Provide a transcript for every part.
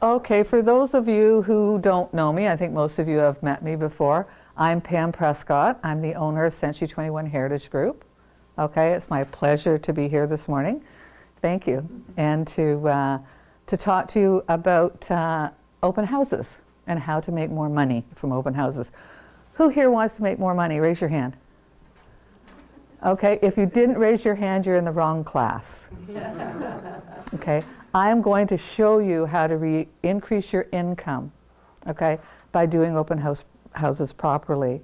Okay, for those of you who don't know me, I think most of you have met me before. I'm Pam Prescott. I'm the owner of Century 21 Heritage Group. Okay, it's my pleasure to be here this morning. Thank you. And to talk to you about open houses and how to make more money from open houses. Who here wants to make more money? Raise your hand. Okay, if you didn't raise your hand, you're in the wrong class. Okay, I'm going to show you how to increase your income, okay, by doing open houses properly.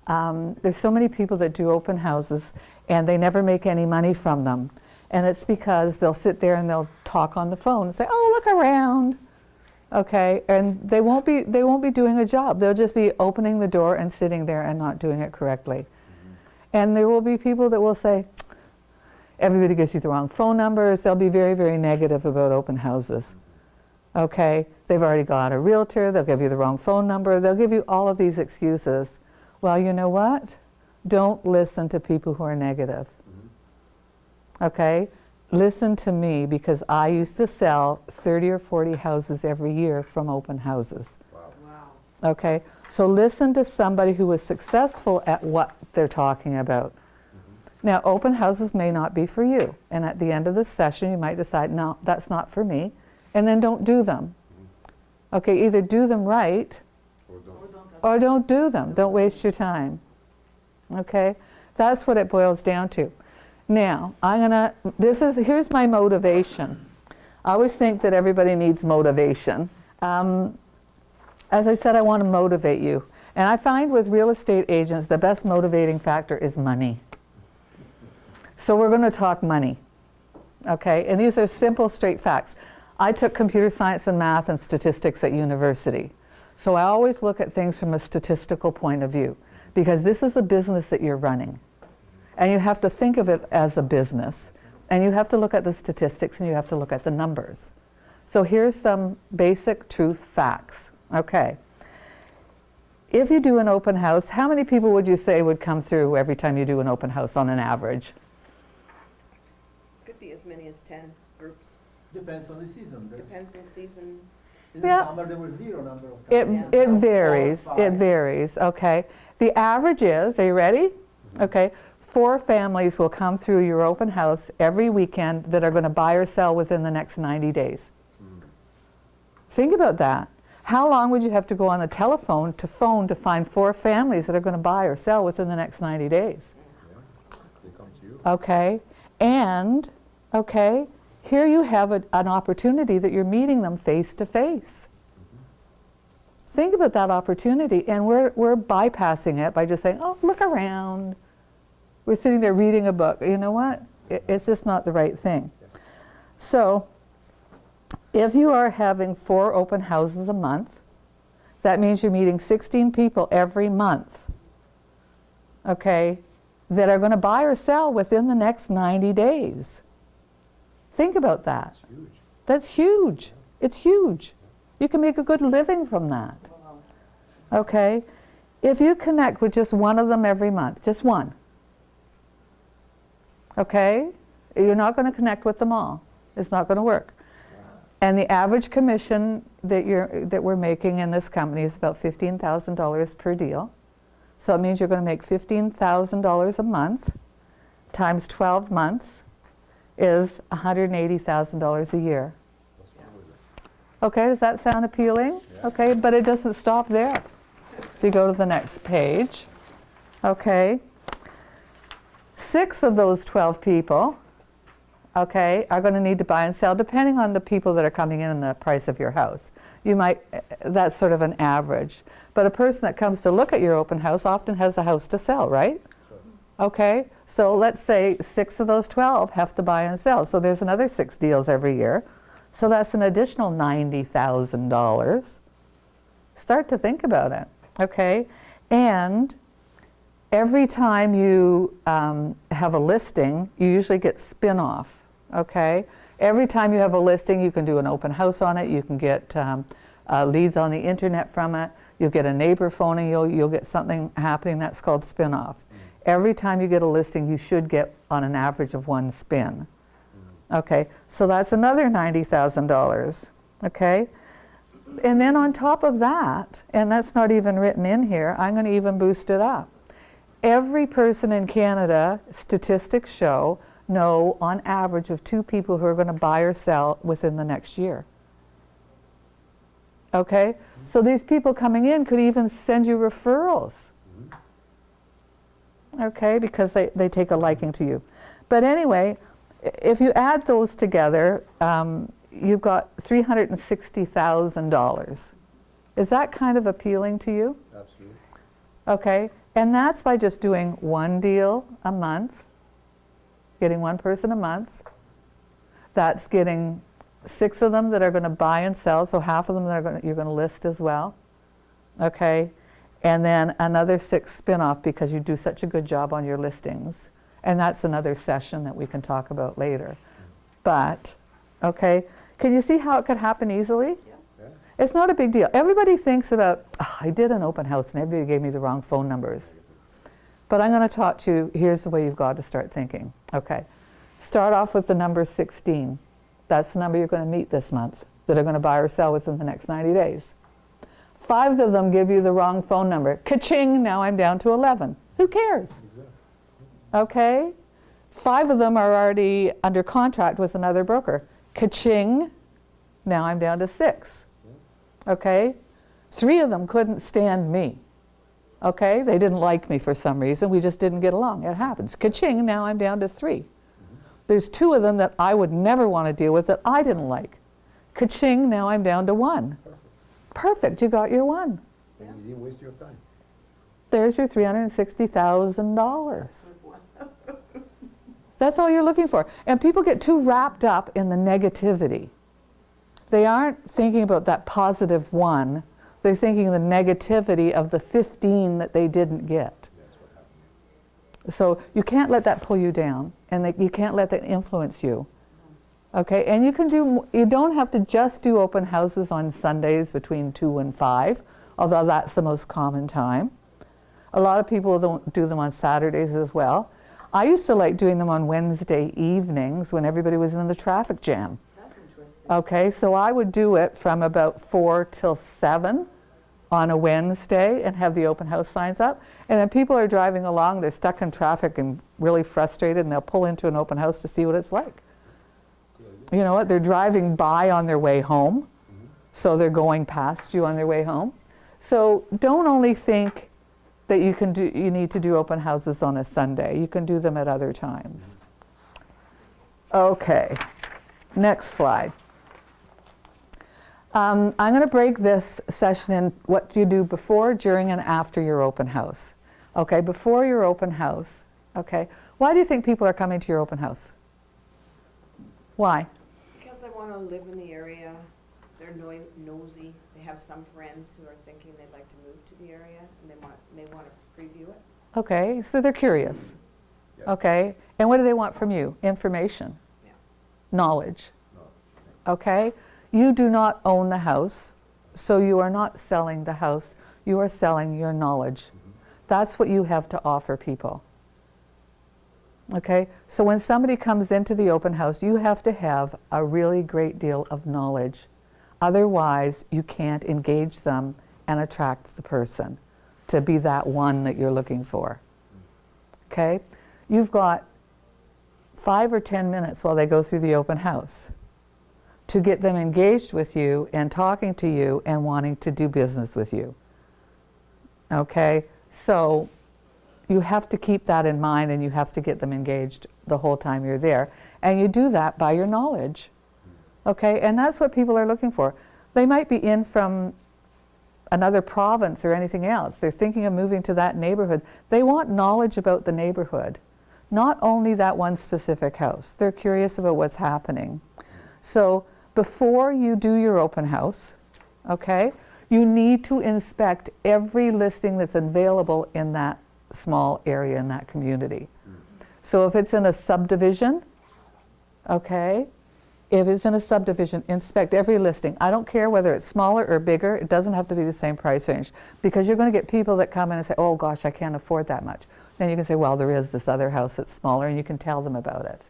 There's so many people that do open houses and they never make any money from them. And it's because they'll sit there and they'll talk on the phone and say, oh, look around. Okay, and they won't be doing a job. They'll just be opening the door and sitting there and not doing it correctly. Mm-hmm. And there will be people that will say, everybody gives you the wrong phone numbers. They'll be very, very negative about open houses. Okay, they've already got a realtor. They'll give you the wrong phone number. They'll give you all of these excuses. Well, you know what? Don't listen to people who are negative. Mm-hmm. Okay? Listen to me, because I used to sell 30 or 40 houses every year from open houses. Wow. Okay, so listen to somebody who is successful at what they're talking about. Mm-hmm. Now, open houses may not be for you, and at the end of the session you might decide, no, that's not for me, and then don't do them. Mm-hmm. Okay, either do them right or don't do them. Don't waste your time. Okay, that's what it boils down to. Now, here's my motivation. I always think that everybody needs motivation. As I said, I want to motivate you. And I find with real estate agents, the best motivating factor is money. So we're going to talk money. Okay, and these are simple, straight facts. I took computer science and math and statistics at university. So I always look at things from a statistical point of view, because this is a business that you're running. And you have to think of it as a business. And you have to look at the statistics and you have to look at the numbers. So here's some basic truth facts. Okay. If you do an open house, how many people would you say would come through every time you do an open house on an average? Could be as many as 10 groups. Depends on the season. Depends on the season. In the summer there were zero number of times. It varies. It varies. Okay. The average is, are you ready? Mm-hmm. Okay. 4 families will come through your open house every weekend that are going to buy or sell within the next 90 days. Mm. Think about that. How long would you have to go on the telephone to find 4 families that are going to buy or sell within the next 90 days? Yeah. They come to you. Okay. And, okay, here you have an opportunity that you're meeting them face to face. Mm-hmm. Think about that opportunity. And we're bypassing it by just saying, oh, look around. We're sitting there reading a book. You know what? It's just not the right thing. So if you are having 4 open houses a month, that means you're meeting 16 people every month, okay, that are going to buy or sell within the next 90 days. Think about that. That's huge. That's huge. It's huge. You can make a good living from that. Okay? If you connect with just one of them every month, just one, okay? You're not going to connect with them all. It's not going to work. Wow. And the average commission that we're making in this company is about $15,000 per deal. So it means you're going to make $15,000 a month times 12 months is $180,000 a year. Okay, does that sound appealing? Yeah. Okay, but it doesn't stop there. If you go to the next page, okay. 6 of those 12 people, okay, are going to need to buy and sell, depending on the people that are coming in and the price of your house. That's sort of an average. But a person that comes to look at your open house often has a house to sell, right? Sure. Okay, so let's say 6 of those 12 have to buy and sell. So there's another 6 deals every year. So that's an additional $90,000. Start to think about it, okay? And every time you have a listing, you usually get spin-off, okay? Every time you have a listing, you can do an open house on it. You can get leads on the internet from it. You'll get a neighbor phoning. You'll get something happening that's called spin-off. Every time you get a listing, you should get on an average of 1 spin. Okay, so that's another $90,000. Okay, And then on top of that, and that's not even written in here, I'm going to even boost it up. Every person in Canada, statistics show, know on average of 2 people who are going to buy or sell within the next year. Okay? So these people coming in could even send you referrals. Okay? Because they take a liking to you. But anyway, if you add those together, you've got $360,000. Is that kind of appealing to you? Absolutely. Okay? And that's by just doing one deal a month, getting one person a month. That's getting 6 of them that are going to buy and sell, so half of them that you're going to list as well. Okay? And then another 6 spin-off because you do such a good job on your listings. And that's another session that we can talk about later. But, okay, can you see how it could happen easily? Yeah. It's not a big deal. Everybody thinks about, oh, I did an open house and everybody gave me the wrong phone numbers. But I'm going to talk to you, here's the way you've got to start thinking. Okay, start off with the number 16. That's the number you're going to meet this month that are going to buy or sell within the next 90 days. 5 of them give you the wrong phone number. Ka-ching, now I'm down to 11. Who cares? Exactly. Okay? 5 of them are already under contract with another broker. Ka-ching, now I'm down to 6. Okay? 3 of them couldn't stand me. Okay? They didn't like me for some reason. We just didn't get along. It happens. Ka-ching, now I'm down to 3. There's 2 of them that I would never want to deal with that I didn't like. Ka-ching, now I'm down to 1. Perfect, you got your 1. And you didn't waste your time. There's your $360,000. That's all you're looking for. And people get too wrapped up in the negativity. They aren't thinking about that positive 1. They're thinking the negativity of the 15 that they didn't get. That's what happened. So you can't let that pull you down, and you can't let that influence you. Okay, and you don't have to just do open houses on Sundays between 2 and 5, although that's the most common time. A lot of people don't do them on Saturdays as well. I used to like doing them on Wednesday evenings when everybody was in the traffic jam. That's interesting. Okay, so I would do it from about 4 till 7 on a Wednesday and have the open house signs up. And then people are driving along, they're stuck in traffic and really frustrated, and they'll pull into an open house to see what it's like. You know what? They're driving by on their way home, so they're going past you on their way home. So don't only think that you need to do open houses on a Sunday. You can do them at other times. Okay, next slide. I'm going to break this session in what you do before, during, and after your open house. Okay, before your open house. Okay, why do you think people are coming to your open house? Why? Because they want to live in the area, they're nosy, they have some friends who are thinking they'd like to move to the area, and they want to preview it. Okay, so they're curious. Yeah. Okay, and what do they want from you? Information, Yeah. knowledge. No. Okay, you do not own the house, so you are not selling the house, you are selling your knowledge. That's what you have to offer people. Okay, so when somebody comes into the open house, you have to have a really great deal of knowledge. Otherwise, you can't engage them and attract the person to be that one that you're looking for. Okay, you've got 5 or 10 minutes while they go through the open house to get them engaged with you and talking to you and wanting to do business with you. Okay, so you have to keep that in mind, and you have to get them engaged the whole time you're there. And you do that by your knowledge. Okay, and that's what people are looking for. They might be in from another province or anything else. They're thinking of moving to that neighborhood. They want knowledge about the neighborhood, not only that one specific house. They're curious about what's happening. So before you do your open house, okay, you need to inspect every listing that's available in that small area, in that community. So if it's in a subdivision, okay, if it's in a subdivision, inspect every listing. I don't care whether it's smaller or bigger, it doesn't have to be the same price range, because you're going to get people that come in and say, oh gosh, I can't afford that much. Then you can say, well, there is this other house that's smaller, and you can tell them about it.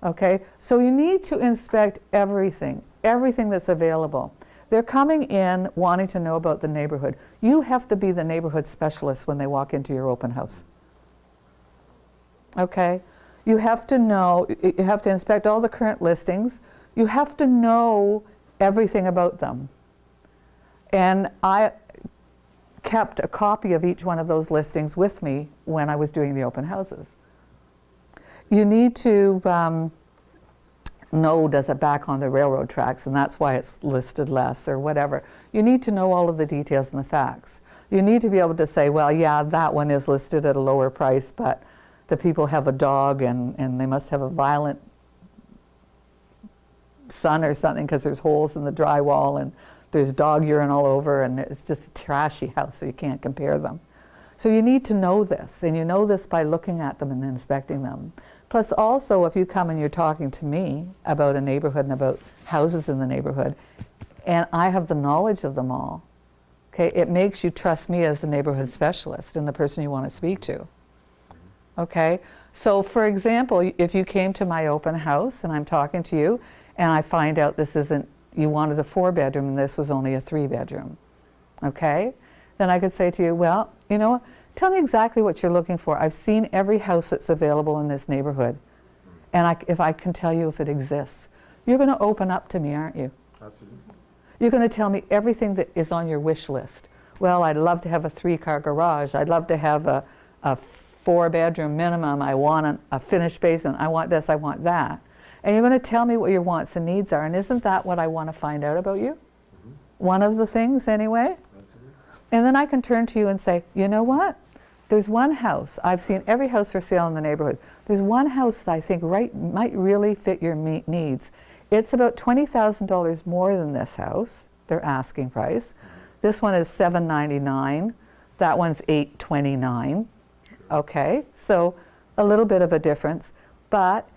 Okay, so you need to inspect everything that's available. They're coming in wanting to know about the neighborhood. You have to be the neighborhood specialist when they walk into your open house. Okay? You have to know, you have to inspect all the current listings. You have to know everything about them. And I kept a copy of each one of those listings with me when I was doing the open houses. You need to know, does it back on the railroad tracks, and that's why it's listed less or whatever. You need to know all of the details and the facts. You need to be able to say, well, yeah, that one is listed at a lower price, but the people have a dog and they must have a violent son or something because there's holes in the drywall and there's dog urine all over and it's just a trashy house, so you can't compare them. So you need to know this, and you know this by looking at them and inspecting them. Plus also, if you come and you're talking to me about a neighborhood and about houses in the neighborhood, and I have the knowledge of them all, okay, it makes you trust me as the neighborhood specialist and the person you want to speak to. Okay, so for example, if you came to my open house and I'm talking to you and I find out this isn't, you wanted a 4-bedroom and this was only a 3-bedroom, okay, then I could say to you, well, you know what, tell me exactly what you're looking for. I've seen every house that's available in this neighborhood, and if I can tell you if it exists. You're going to open up to me, aren't you? Absolutely. You're You're going to tell me everything that is on your wish list. Well, I'd love to have a 3-car garage. I'd love to have a 4-bedroom minimum. I want a finished basement. I want this, I want that. And you're going to tell me what your wants and needs are. And isn't that what I want to find out about you? One of the things anyway. Absolutely. And then I can turn to you and say, you know what? There's one house. I've seen every house for sale in the neighborhood. There's one house that I think might really fit your needs. It's about $20,000 more than this house, their asking price. This one is $799. That one's $829. Okay, so a little bit of a difference, but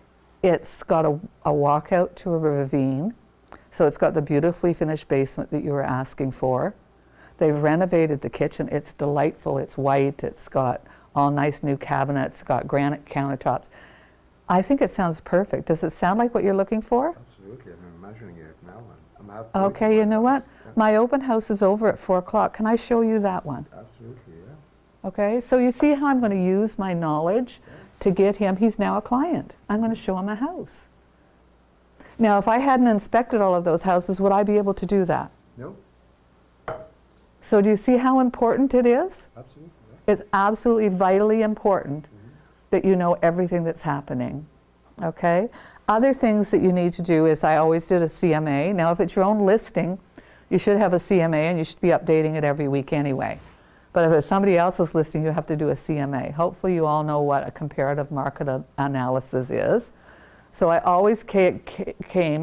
it's got a walkout to a ravine, so it's got the beautifully finished basement that you were asking for. They've renovated the kitchen. It's delightful. It's white. It's got all nice new cabinets. It's got granite countertops. I think it sounds perfect. Does it sound like what you're looking for? Absolutely. I'm imagining it now. I'm half Okay, you know what? Yeah. My open house is over at 4 o'clock. Can I show you that one? Absolutely, yeah. Okay, so you see how I'm going to use my knowledge to get him. He's now a client. I'm going to show him a house. Now, if I hadn't inspected all of those houses, would I be able to do that? No? So do you see how important it is? Absolutely, yeah. It's absolutely vitally important that you know everything that's happening, okay? Other things that you need to do is I always did a CMA. Now, if it's your own listing, you should have a CMA and you should be updating it every week anyway. But if it's somebody else's listing, you have to do a CMA. Hopefully you all know what a comparative market analysis is. So I always came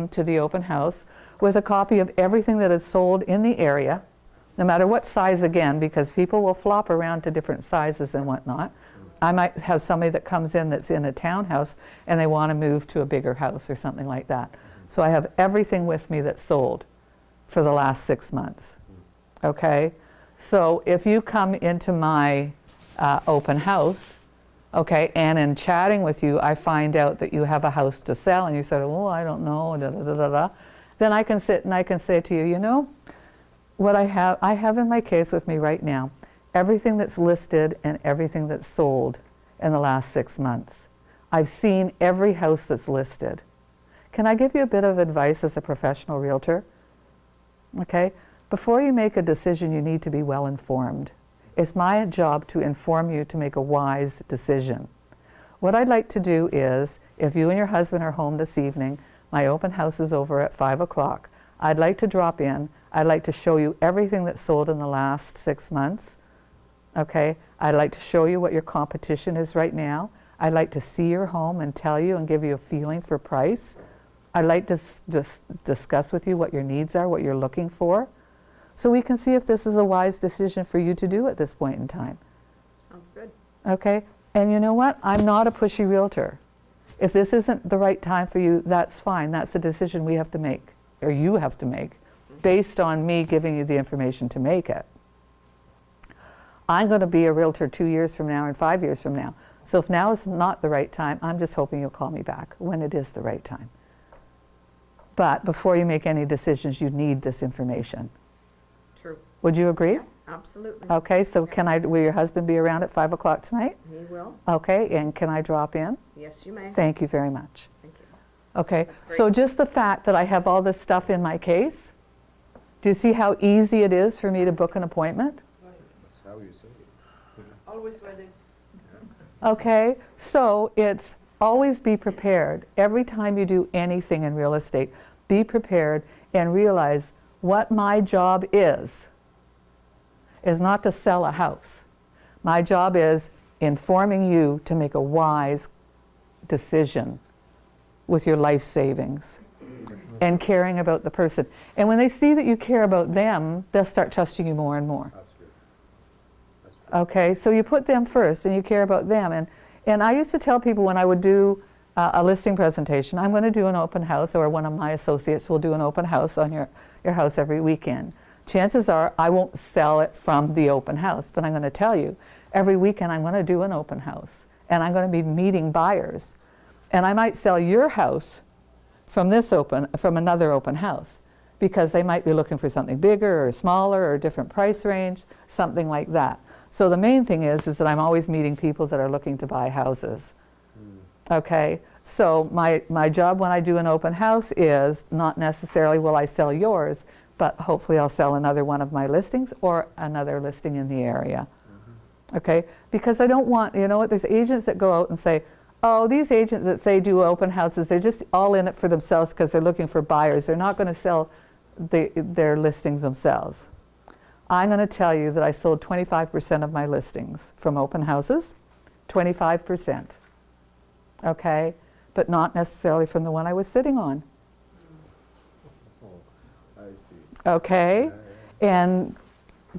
to the open house with a copy of everything that is sold in the area, no matter what size again, because people will flop around to different sizes and whatnot. I might have somebody that comes in that's in a townhouse and they want to move to a bigger house or something like that. So I have everything with me that's sold for the last 6 months, okay? So if you come into my open house, okay, and in chatting with you, I find out that you have a house to sell and you said, oh, I don't know, da, da, da, da, da. Then I can sit and I can say to you, you know, what I have in my case with me right now, everything that's listed and everything that's sold in the last 6 months. I've seen every house that's listed. Can I give you a bit of advice as a professional realtor? Okay, before you make a decision, you need to be well informed. It's my job to inform you to make a wise decision. What I'd like to do is, if you and your husband are home this evening, my open house is over at 5 o'clock. I'd like to drop in. I'd like to show you everything that's sold in the last 6 months. Okay, I'd like to show you what your competition is right now. I'd like to see your home and tell you and give you a feeling for price. I'd like to just discuss with you what your needs are, what you're looking for, so we can see if this is a wise decision for you to do at this point in time. Sounds good. Okay, and you know what? I'm not a pushy realtor. If this isn't the right time for you, that's fine. That's a decision we have to make, or you have to make, based on me giving you the information to make it. I'm going to be a realtor 2 years from now and 5 years from now. So if now is not the right time, I'm just hoping you'll call me back when it is the right time. But before you make any decisions, you need this information. True. Would you agree? Absolutely. Okay, so will your husband be around at 5 o'clock tonight? He will. Okay, and can I drop in? Yes, you may. Thank you very much. Thank you. Okay, That's so great. just the fact that I have all this stuff in my case, do you see how easy it is for me to book an appointment? That's how you say it. Always ready. Okay, so it's always be prepared. Every time you do anything in real estate, be prepared and realize what my job is not to sell a house. My job is informing you to make a wise decision with your life savings and caring about the person. And when they see that you care about them, they'll start trusting you more and more. That's good. That's good. Okay, so you put them first and you care about them. And I used to tell people when I would do a listing presentation, I'm going to do an open house, or one of my associates will do an open house on your house every weekend. Chances are I won't sell it from the open house, but I'm going to tell you, every weekend I'm going to do an open house. And I'm going to be meeting buyers. And I might sell your house from another open house, because they might be looking for something bigger or smaller or a different price range, something like that. So the main thing is that I'm always meeting people that are looking to buy houses. Okay, so my job when I do an open house is not necessarily will I sell yours, but hopefully I'll sell another one of my listings or another listing in the area. Okay, because I don't want, you know what, there's agents that go out and say, oh, these agents that say do open houses, they're just all in it for themselves because they're looking for buyers. They're not going to sell their listings themselves. I'm going to tell you that I sold 25% of my listings from open houses, 25%. Okay, but not necessarily from the one I was sitting on. Oh, I see. Okay, and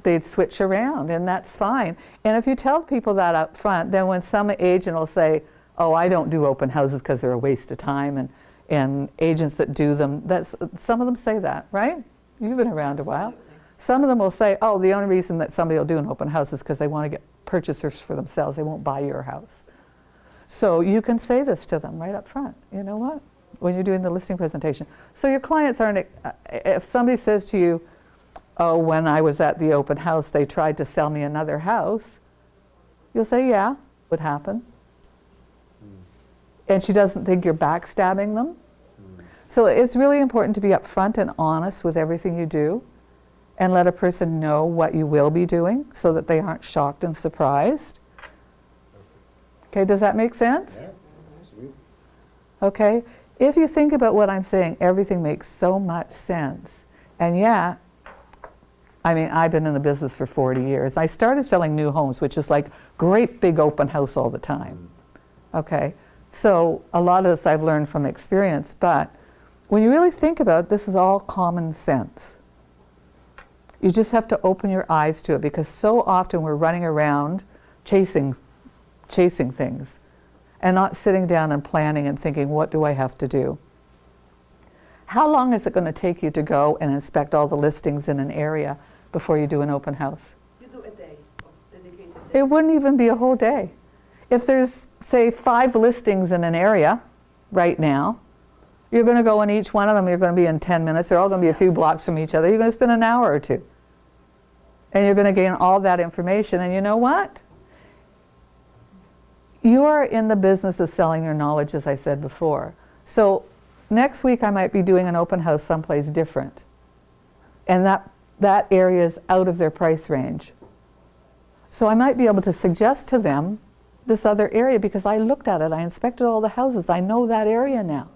they'd switch around, and that's fine. And if you tell people that up front, then when some agent will say, oh, I don't do open houses because they're a waste of time, and agents that do them, some of them say that, right? You've been around a while. Absolutely. Some of them will say, oh, the only reason that somebody will do an open house is because they want to get purchasers for themselves. They won't buy your house. So you can say this to them right up front. You know what? When you're doing the listing presentation. So your clients aren't, if somebody says to you, oh, when I was at the open house, they tried to sell me another house, you'll say, yeah, would happen. And she doesn't think you're backstabbing them. So it's really important to be upfront and honest with everything you do and let a person know what you will be doing so that they aren't shocked and surprised. Okay, does that make sense? Yes, absolutely. Okay, if you think about what I'm saying, everything makes so much sense. And yeah, I mean, I've been in the business for 40 years. I started selling new homes, which is like great big open house all the time. Okay, so a lot of this I've learned from experience, but when you really think about it, this is all common sense. You just have to open your eyes to it, because so often we're running around chasing things and not sitting down and planning and thinking, what do I have to do? How long is it going to take you to go and inspect all the listings in an area before you do an open house? You do a day of dedicated day. It wouldn't even be a whole day. If there's, say, 5 listings in an area right now, you're going to go in each one of them, you're going to be in 10 minutes. They're all going to be a few blocks from each other. You're going to spend an hour or two. And you're going to gain all that information. And you know what? You are in the business of selling your knowledge, as I said before. So next week I might be doing an open house someplace different. And that area is out of their price range. So I might be able to suggest to them this other area because I looked at it, I inspected all the houses, I know that area now.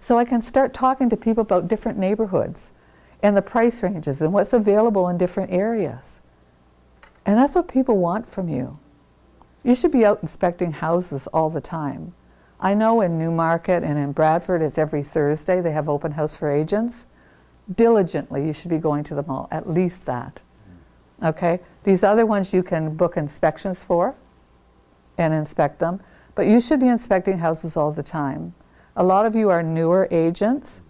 So I can start talking to people about different neighborhoods and the price ranges and what's available in different areas. And that's what people want from you. You should be out inspecting houses all the time. I know in Newmarket and in Bradford, it's every Thursday, they have open house for agents. Diligently, you should be going to them all, at least that. Okay? These other ones you can book inspections for and inspect them, but you should be inspecting houses all the time. A lot of you are newer agents,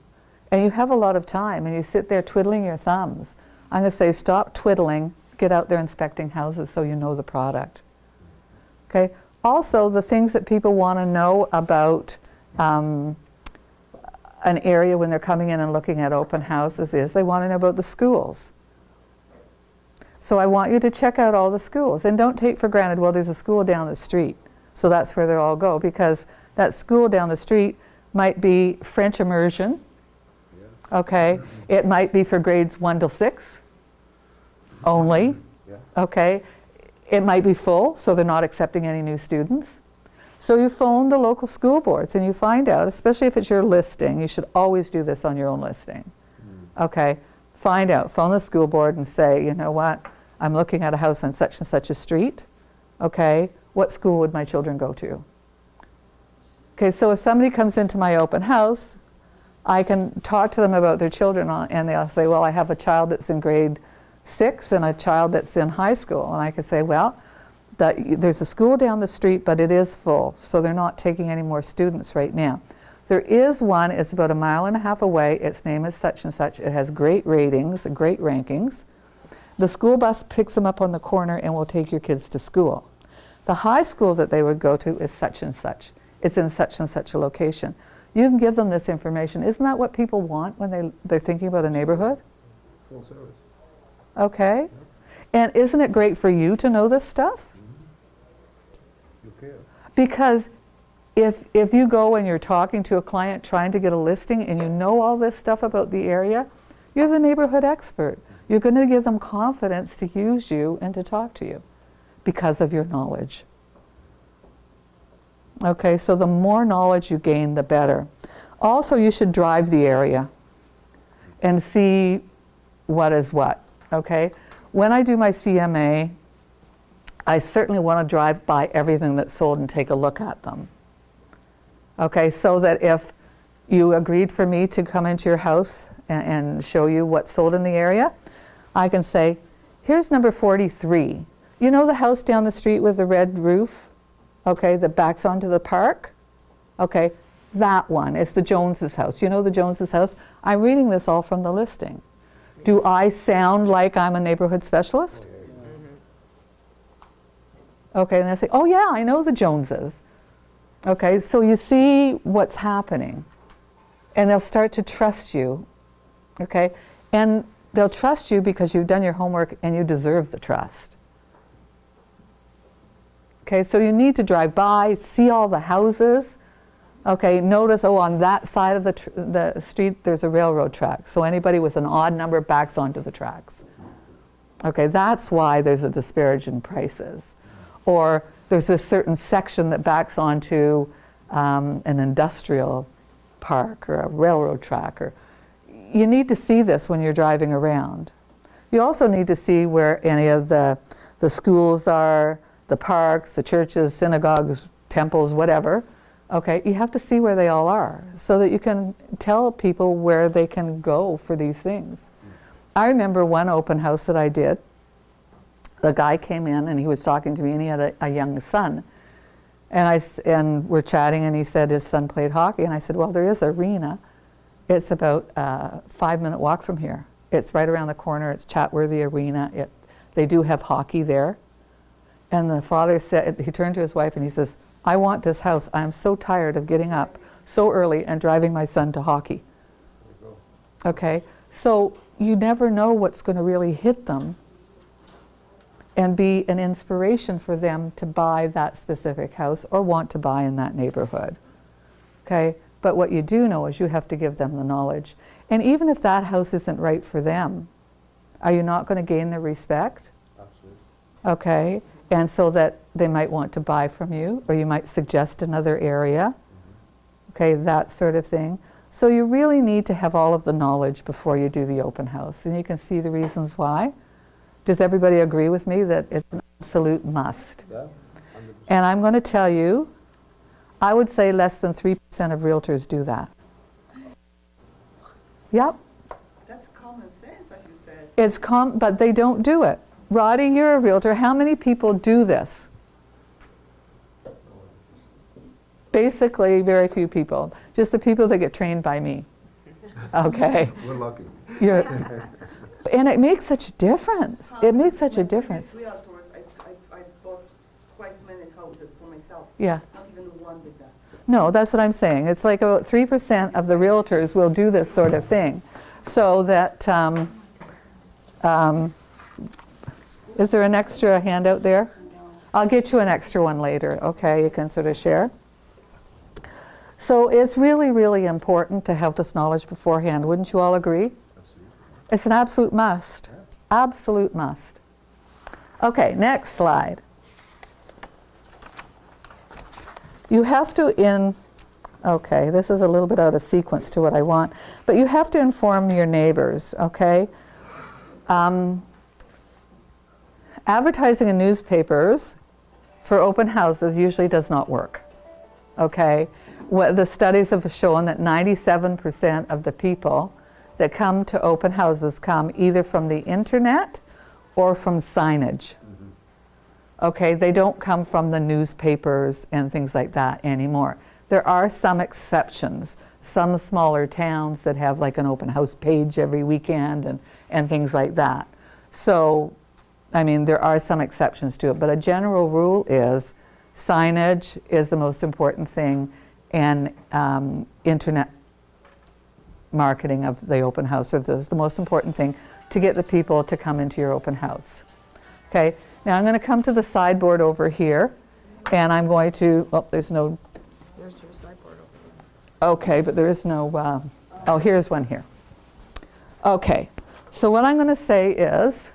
and you have a lot of time, and you sit there twiddling your thumbs. I'm going to say stop twiddling, get out there inspecting houses so you know the product. Okay? Also, the things that people want to know about an area when they're coming in and looking at open houses is they want to know about the schools. So I want you to check out all the schools, and don't take for granted, well, there's a school down the street, so that's where they'll all go, because that school down the street might be French immersion, Yeah. okay? It might be for grades 1 to 6 only, Yeah. okay? It might be full, so they're not accepting any new students. So you phone the local school boards and you find out, especially if it's your listing, you should always do this on your own listing, okay? Find out, phone the school board and say, you know what, I'm looking at a house on such and such a street, okay? What school would my children go to? Okay, so if somebody comes into my open house, I can talk to them about their children and they'll say, well, I have a child that's in grade 6 and a child that's in high school. And I can say, well, there's a school down the street, but it is full, so they're not taking any more students right now. There is one, it's about 1.5 miles away, its name is such and such, it has great ratings, great rankings. The school bus picks them up on the corner and will take your kids to school. The high school that they would go to is such and such. It's in such and such a location. You can give them this information. Isn't that what people want when they're thinking about a neighborhood? Full service. Okay. And isn't it great for you to know this stuff? You care. Because if you go and you're talking to a client trying to get a listing and you know all this stuff about the area, you're the neighborhood expert. You're going to give them confidence to use you and to talk to you because of your knowledge. Okay, so the more knowledge you gain, the better. Also, you should drive the area and see what is what, okay? When I do my CMA, I certainly want to drive by everything that's sold and take a look at them. Okay, so that if you agreed for me to come into your house and show you what's sold in the area, I can say, here's number 43. You know the house down the street with the red roof? Okay, that backs onto the park? Okay, that one. It's the Joneses' house. You know the Joneses' house? I'm reading this all from the listing. Do I sound like I'm a neighborhood specialist? Okay, and I say, oh yeah, I know the Joneses. Okay, so you see what's happening. And they'll start to trust you. Okay, and they'll trust you because you've done your homework and you deserve the trust. Okay, so you need to drive by, see all the houses. Okay, notice, oh, on that side of the street, there's a railroad track. So anybody with an odd number backs onto the tracks. Okay, that's why there's a disparage in prices. Or there's this certain section that backs onto an industrial park or a railroad track. Or you need to see this when you're driving around. You also need to see where any of the schools are, the parks, the churches, synagogues, temples, whatever. Okay, you have to see where they all are so that you can tell people where they can go for these things. I remember one open house that I did. The guy came in and he was talking to me and he had a young son. And we're chatting and he said his son played hockey. And I said, well, there is an arena. It's about a 5-minute walk from here. It's right around the corner. It's Chatworthy Arena. They do have hockey there. And the father said, he turned to his wife and he says, I want this house. I'm so tired of getting up so early and driving my son to hockey. There you go. Okay, so you never know what's going to really hit them and be an inspiration for them to buy that specific house or want to buy in that neighborhood. Okay, but what you do know is you have to give them the knowledge. And even if that house isn't right for them, are you not going to gain their respect? Absolutely. Okay, and so that they might want to buy from you, or you might suggest another area. Okay, that sort of thing. So you really need to have all of the knowledge before you do the open house, and you can see the reasons why. Does everybody agree with me that it's an absolute must? Yeah. 100%. And I'm going to tell you, I would say less than 3% of realtors do that. Yep. That's common sense, as you said. It's but they don't do it. Roddy, you're a realtor. How many people do this? Basically, very few people. Just the people that get trained by me. Okay. We're lucky. And it makes such a difference. It makes such a difference. With realtors, I bought quite many houses for myself. Yeah. Not even one did that. No, that's what I'm saying. It's like about 3% of the realtors will do this sort of thing. So that, is there an extra handout there? I'll get you an extra one later, okay? You can sort of share. So it's really, really important to have this knowledge beforehand. Wouldn't you all agree? Absolutely. It's an absolute must. Absolute must. Okay, next slide. You have to okay, this is a little bit out of sequence to what I want, but you have to inform your neighbors, okay? Advertising in newspapers for open houses usually does not work, okay? The studies have shown that 97% of the people that come to open houses come either from the internet or from signage. Okay, they don't come from the newspapers and things like that anymore. There are some exceptions, some smaller towns that have like an open house page every weekend and things like that. So, I mean, there are some exceptions to it, but a general rule is signage is the most important thing, and internet marketing of the open house is the most important thing to get the people to come into your open house. Okay, now I'm going to come to the sideboard over here, and I'm going to, there's no, There's your sideboard over there. okay, but there is no, oh, here's one here. Okay, so what I'm going to say is,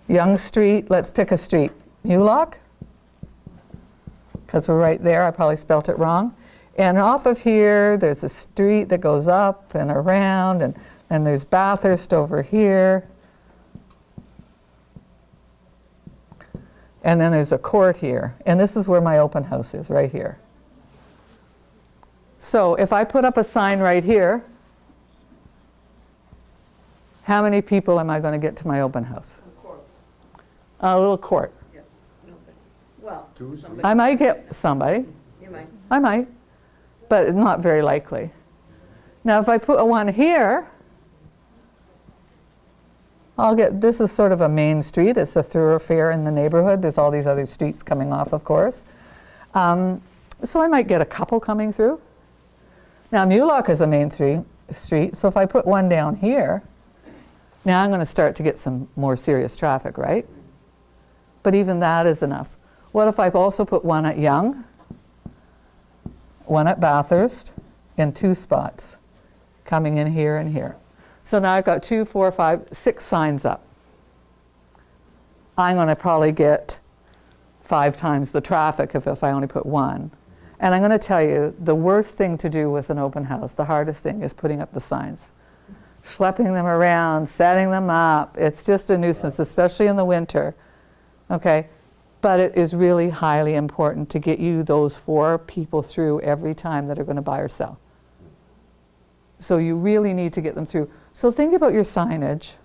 Young Street, let's pick a street. Mulock? Because we're right there, I probably spelt it wrong. And off of here, there's a street that goes up and around, and then there's Bathurst over here. And then there's a court here. And this is where my open house is, right here. So if I put up a sign right here, how many people am I going to get to my open house? A little court. Yeah, nobody. Well, Two, somebody. I might get somebody. You might. I might, but it's not very likely. Now, if I put one here, I'll get, this is sort of a main street. It's a thoroughfare in the neighborhood. There's all these other streets coming off, of course. So I might get a couple coming through. Now, Mulock is a main street, so if I put one down here, now I'm going to start to get some more serious traffic, right? But even that is enough. What if I also put one at Yonge, one at Bathurst, in 2 spots, coming in here and here. So now I've got 2, 4, 5, 6 signs up. I'm going to probably get 5 times the traffic if I only put one. And I'm going to tell you, the worst thing to do with an open house, the hardest thing, is putting up the signs. Schlepping them around, setting them up. It's just a nuisance, especially in the winter. Okay? But it is really highly important to get you those 4 people through every time that are going to buy or sell. So you really need to get them through. So think about your signage,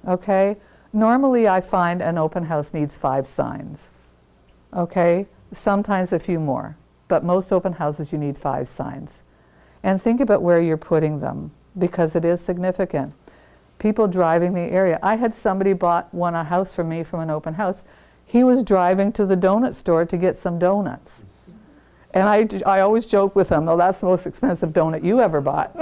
okay? Normally I find an open house needs 5 signs, okay? Sometimes a few more, but most open houses you need 5 signs. And think about where you're putting them, because it is significant. People driving the area. I had somebody won a house from me from an open house. He was driving to the donut store to get some donuts. And I always joke with him, oh, that's the most expensive donut you ever bought.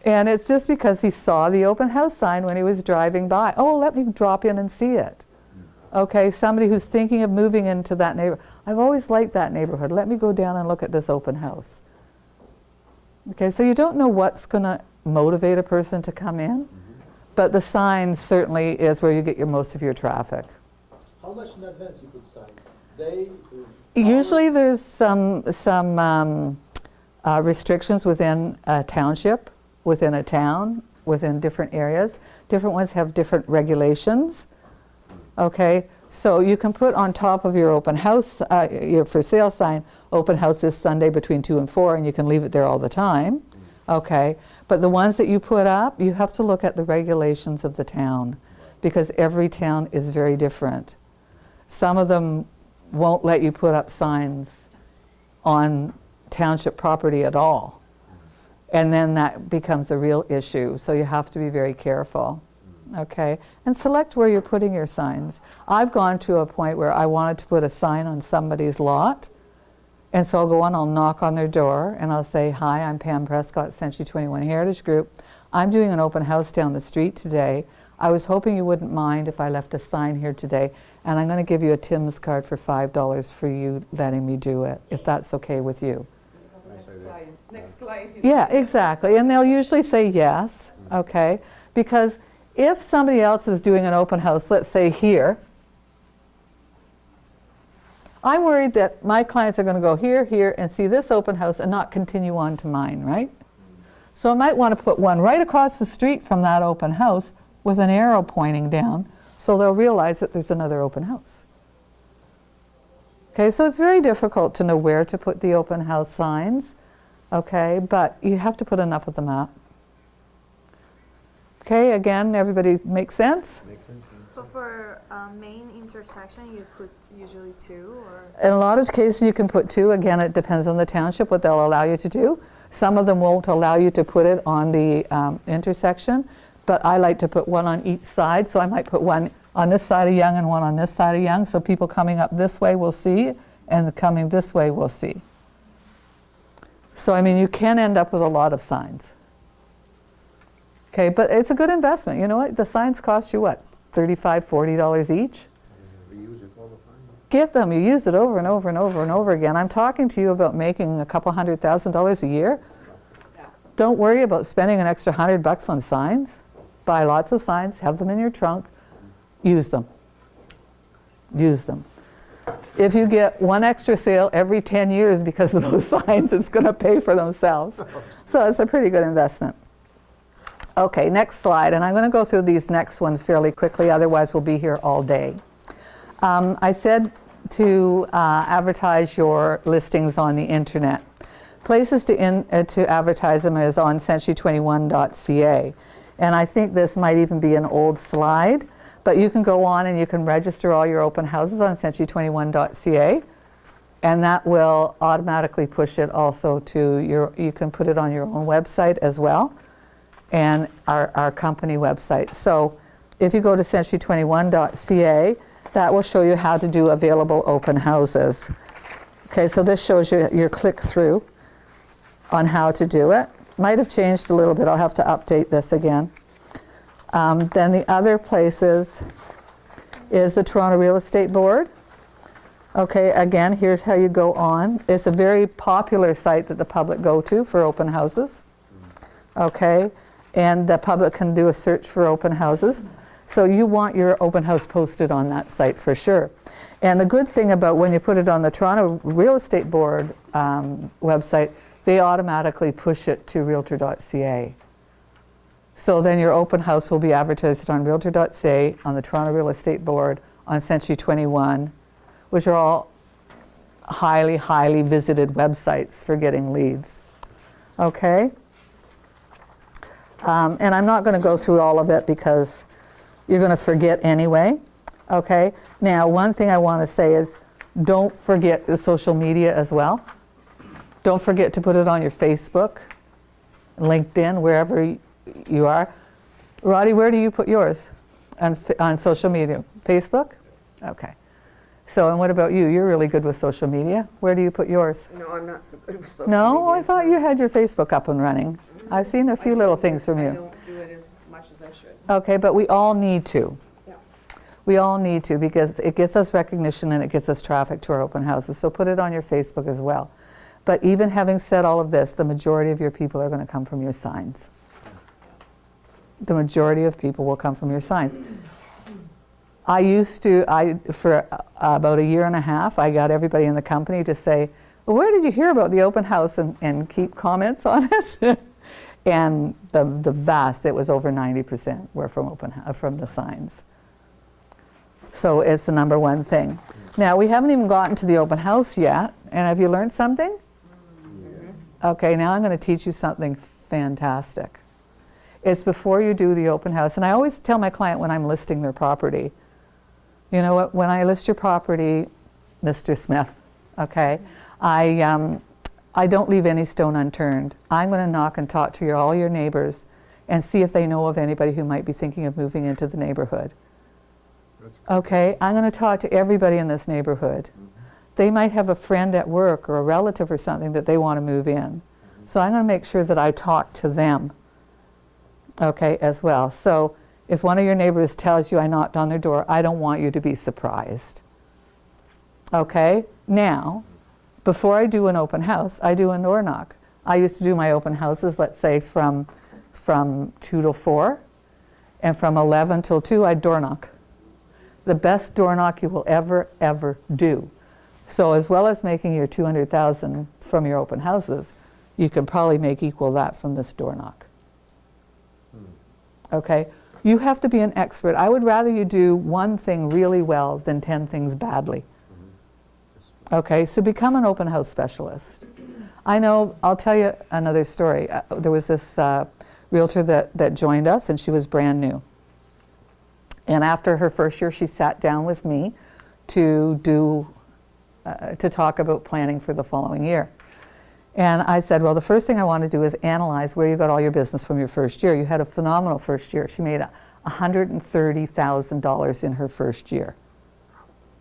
And it's just because he saw the open house sign when he was driving by. Oh, let me drop in and see it. Okay, somebody who's thinking of moving into that neighborhood. I've always liked that neighborhood. Let me go down and look at this open house. Okay, so you don't know what's going to motivate a person to come in, but the signs certainly is where you get most of your traffic. How much in advance you put signs? Day? Usually there's some restrictions within a township, within a town, within different areas. Different ones have different regulations. Okay, so you can put on top of your open house, your for sale sign, open house this Sunday between 2 and 4, and you can leave it there all the time. Okay, but the ones that you put up, you have to look at the regulations of the town, because every town is very different. Some of them won't let you put up signs on township property at all. And then that becomes a real issue, so you have to be very careful. okay? And select where you're putting your signs. I've gone to a point where I wanted to put a sign on somebody's lot, and so I'll go on, I'll knock on their door, and I'll say, hi, I'm Pam Prescott, Century 21 Heritage Group. I'm doing an open house down the street today. I was hoping you wouldn't mind if I left a sign here today, and I'm going to give you a Tim's card for $5 for you letting me do it, if that's okay with you. Nice Next idea. client, next client. Yeah, exactly. And they'll usually say yes, okay? Because if somebody else is doing an open house, let's say here, I'm worried that my clients are going to go here, here, and see this open house and not continue on to mine, right? So I might want to put one right across the street from that open house with an arrow pointing down, so they'll realize that there's another open house. Okay, so it's very difficult to know where to put the open house signs, okay, but you have to put enough of them up. Okay, again, everybody makes sense? Makes sense. So for main intersection, you put usually 2 or? In a lot of cases, you can put 2. Again, it depends on the township, what they'll allow you to do. Some of them won't allow you to put it on the intersection, but I like to put 1 on each side, so I might put 1 on this side of Yonge and 1 on this side of Yonge, so people coming up this way will see, and coming this way will see. So, I mean, you can end up with a lot of signs. Okay, but it's a good investment. You know what? The signs cost you what? $35, $40 each? We use it all the time. Get them. You use it over and over and over and over again. I'm talking to you about making a couple $100,000 a year. Yeah. Don't worry about spending an extra $100 on signs. Buy lots of signs, have them in your trunk, use them. Use them. If you get 1 extra sale every 10 years because of those signs, it's going to pay for themselves. So it's a pretty good investment. Okay, next slide, and I'm going to go through these next ones fairly quickly, otherwise we'll be here all day. I said to advertise your listings on the internet. Places to advertise them is on century21.ca. And I think this might even be an old slide, but you can go on and you can register all your open houses on century21.ca, and that will automatically push it also to you can put it on your own website as well, and our company website. So if you go to century21.ca, that will show you how to do available open houses. Okay, so this shows you your click-through on how to do it. Might have changed a little bit. I'll have to update this again. Then the other places is the Toronto Real Estate Board. Okay, again, here's how you go on. It's a very popular site that the public go to for open houses. Okay, and the public can do a search for open houses. So you want your open house posted on that site for sure. And the good thing about when you put it on the Toronto Real Estate Board website, they automatically push it to realtor.ca. So then your open house will be advertised on realtor.ca, on the Toronto Real Estate Board, on Century 21, which are all highly, highly visited websites for getting leads. Okay? And I'm not going to go through all of it because you're going to forget anyway. Okay? Now, one thing I want to say is don't forget the social media as well. Don't forget to put it on your Facebook, LinkedIn, wherever you are. Roddy, where do you put yours on social media? Facebook? Okay. So, and what about you? You're really good with social media. Where do you put yours? No, I'm not so good with social No? media. I thought you had your Facebook up and running. I've seen a few little things from I you. don't do it as much as I should. Okay, but we all need to. Yeah. We all need to because it gets us recognition and it gets us traffic to our open houses. So put it on your Facebook as well. But even having said all of this, the majority of your people are going to come from your signs. The majority of people will come from your signs. I used to, for about 1.5 years, I got everybody in the company to say, well, where did you hear about the open house, and keep comments on it? And the vast, it was over 90% were from from the signs. So it's the number one thing. Now, we haven't even gotten to the open house yet, and have you learned something? Okay, now I'm going to teach you something fantastic. It's before you do the open house, and I always tell my client when I'm listing their property, you know what, when I list your property, Mr. Smith, okay, I don't leave any stone unturned. I'm going to knock and talk to all your neighbors and see if they know of anybody who might be thinking of moving into the neighborhood. That's good. Okay, I'm going to talk to everybody in this neighborhood. They might have a friend at work or a relative or something that they want to move in. So I'm going to make sure that I talk to them, okay, as well. So if one of your neighbors tells you I knocked on their door, I don't want you to be surprised. Okay, now, before I do an open house, I do a door knock. I used to do my open houses, let's say from 2 till 4, and from 11 till 2, I'd door knock. The best door knock you will ever do. So as well as making your 200,000 from your open houses, you can probably make equal that from this door knock. Okay? You have to be an expert. I would rather you do one thing really well than 10 things badly. Okay, so become an open house specialist. I know, I'll tell you another story. There was this realtor that joined us, and she was brand new. And after her first year, she sat down with me to talk about planning for the following year. And I said, well, the first thing I want to do is analyze where you got all your business from your first year. You had a phenomenal first year. She made $130,000 in her first year.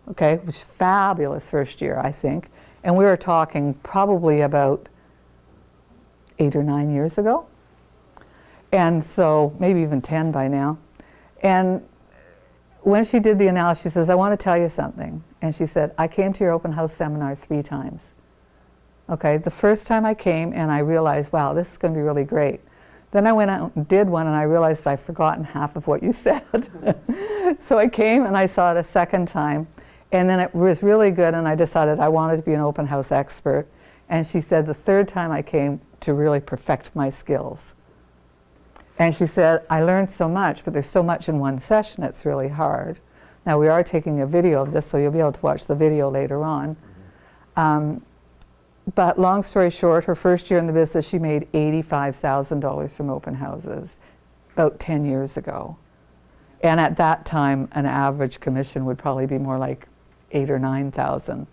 Okay, it was fabulous first year, I think. And we were talking probably about 8 or 9 years ago. And so maybe even 10 by now. And when she did the analysis, she says, I want to tell you something. And she said, I came to your open house seminar 3 times. Okay, the first time I came and I realized, wow, this is going to be really great. Then I went out and did one and I realized I'd forgotten half of what you said. So I came and I saw it a second time. And then it was really good, and I decided I wanted to be an open house expert. And she said the third time I came to really perfect my skills. And she said, I learned so much, but there's so much in one session, it's really hard. Now, we are taking a video of this, so you'll be able to watch the video later on. But long story short, her first year in the business, she made $85,000 from open houses about 10 years ago. And at that time, an average commission would probably be more like 8,000 or 9,000.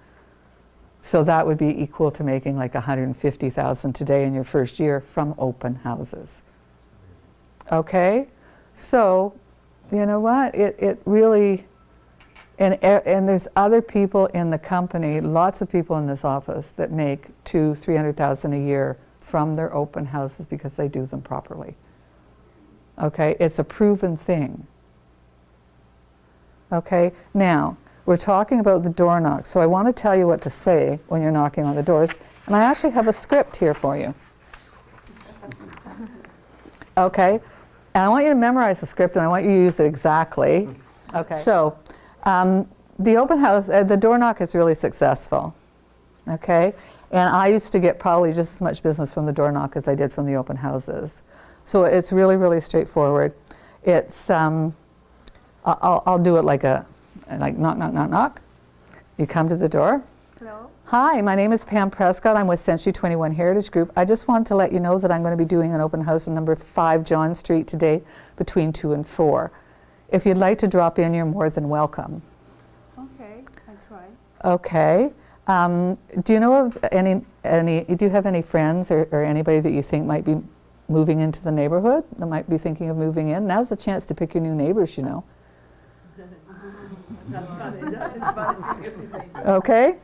So that would be equal to making like 150,000 today in your first year from open houses. Okay, so you know what? It really, and there's other people in the company, lots of people in this office that make 200,000-300,000 a year from their open houses because they do them properly. Okay, it's a proven thing. Okay, now we're talking about the door knock, so I want to tell you what to say when you're knocking on the doors, and I actually have a script here for you. Okay, and I want you to memorize the script, and I want you to use it exactly. Okay. So, the open house, the door knock is really successful. Okay, and I used to get probably just as much business from the door knock as I did from the open houses. So it's really, really straightforward. It's I'll do it like knock, knock, knock, knock. You come to the door. Hello? Hi, my name is Pam Prescott. I'm with Century 21 Heritage Group. I just wanted to let you know that I'm going to be doing an open house on number 5 John Street today between 2 and 4. If you'd like to drop in, you're more than welcome. Okay, I'll try. Okay. Do you know of do you have any friends or anybody that you think might be moving into the neighborhood, that might be thinking of moving in? Now's the chance to pick your new neighbors, you know. That's funny, that is funny. Okay?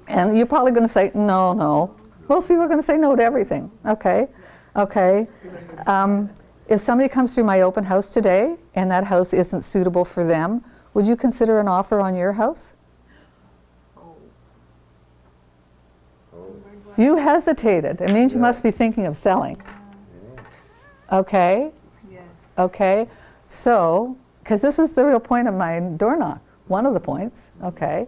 And you're probably going to say, no, no. Most people are going to say no to everything. Okay? Okay. If somebody comes through my open house today and that house isn't suitable for them, would you consider an offer on your house? You hesitated. It means you must be thinking of selling. Okay? Yes. Okay? So, because this is the real point of my door knock, one of the points. Okay?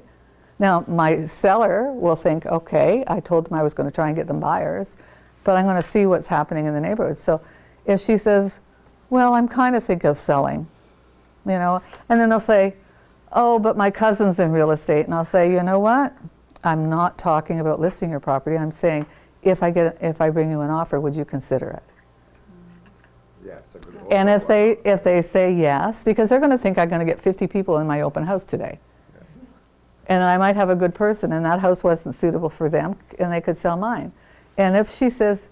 Now, my seller will think, okay, I told them I was going to try and get them buyers, but I'm going to see what's happening in the neighborhood. So if she says, well, I'm kind of thinking of selling, you know, and then they'll say, oh, but my cousin's in real estate. And I'll say, you know what? I'm not talking about listing your property. I'm saying, if I bring you an offer, would you consider it? Yeah, it's a good And offer. if they say yes, because they're going to think I'm going to get 50 people in my open house today. And I might have a good person, and that house wasn't suitable for them, and they could sell mine. And if she says,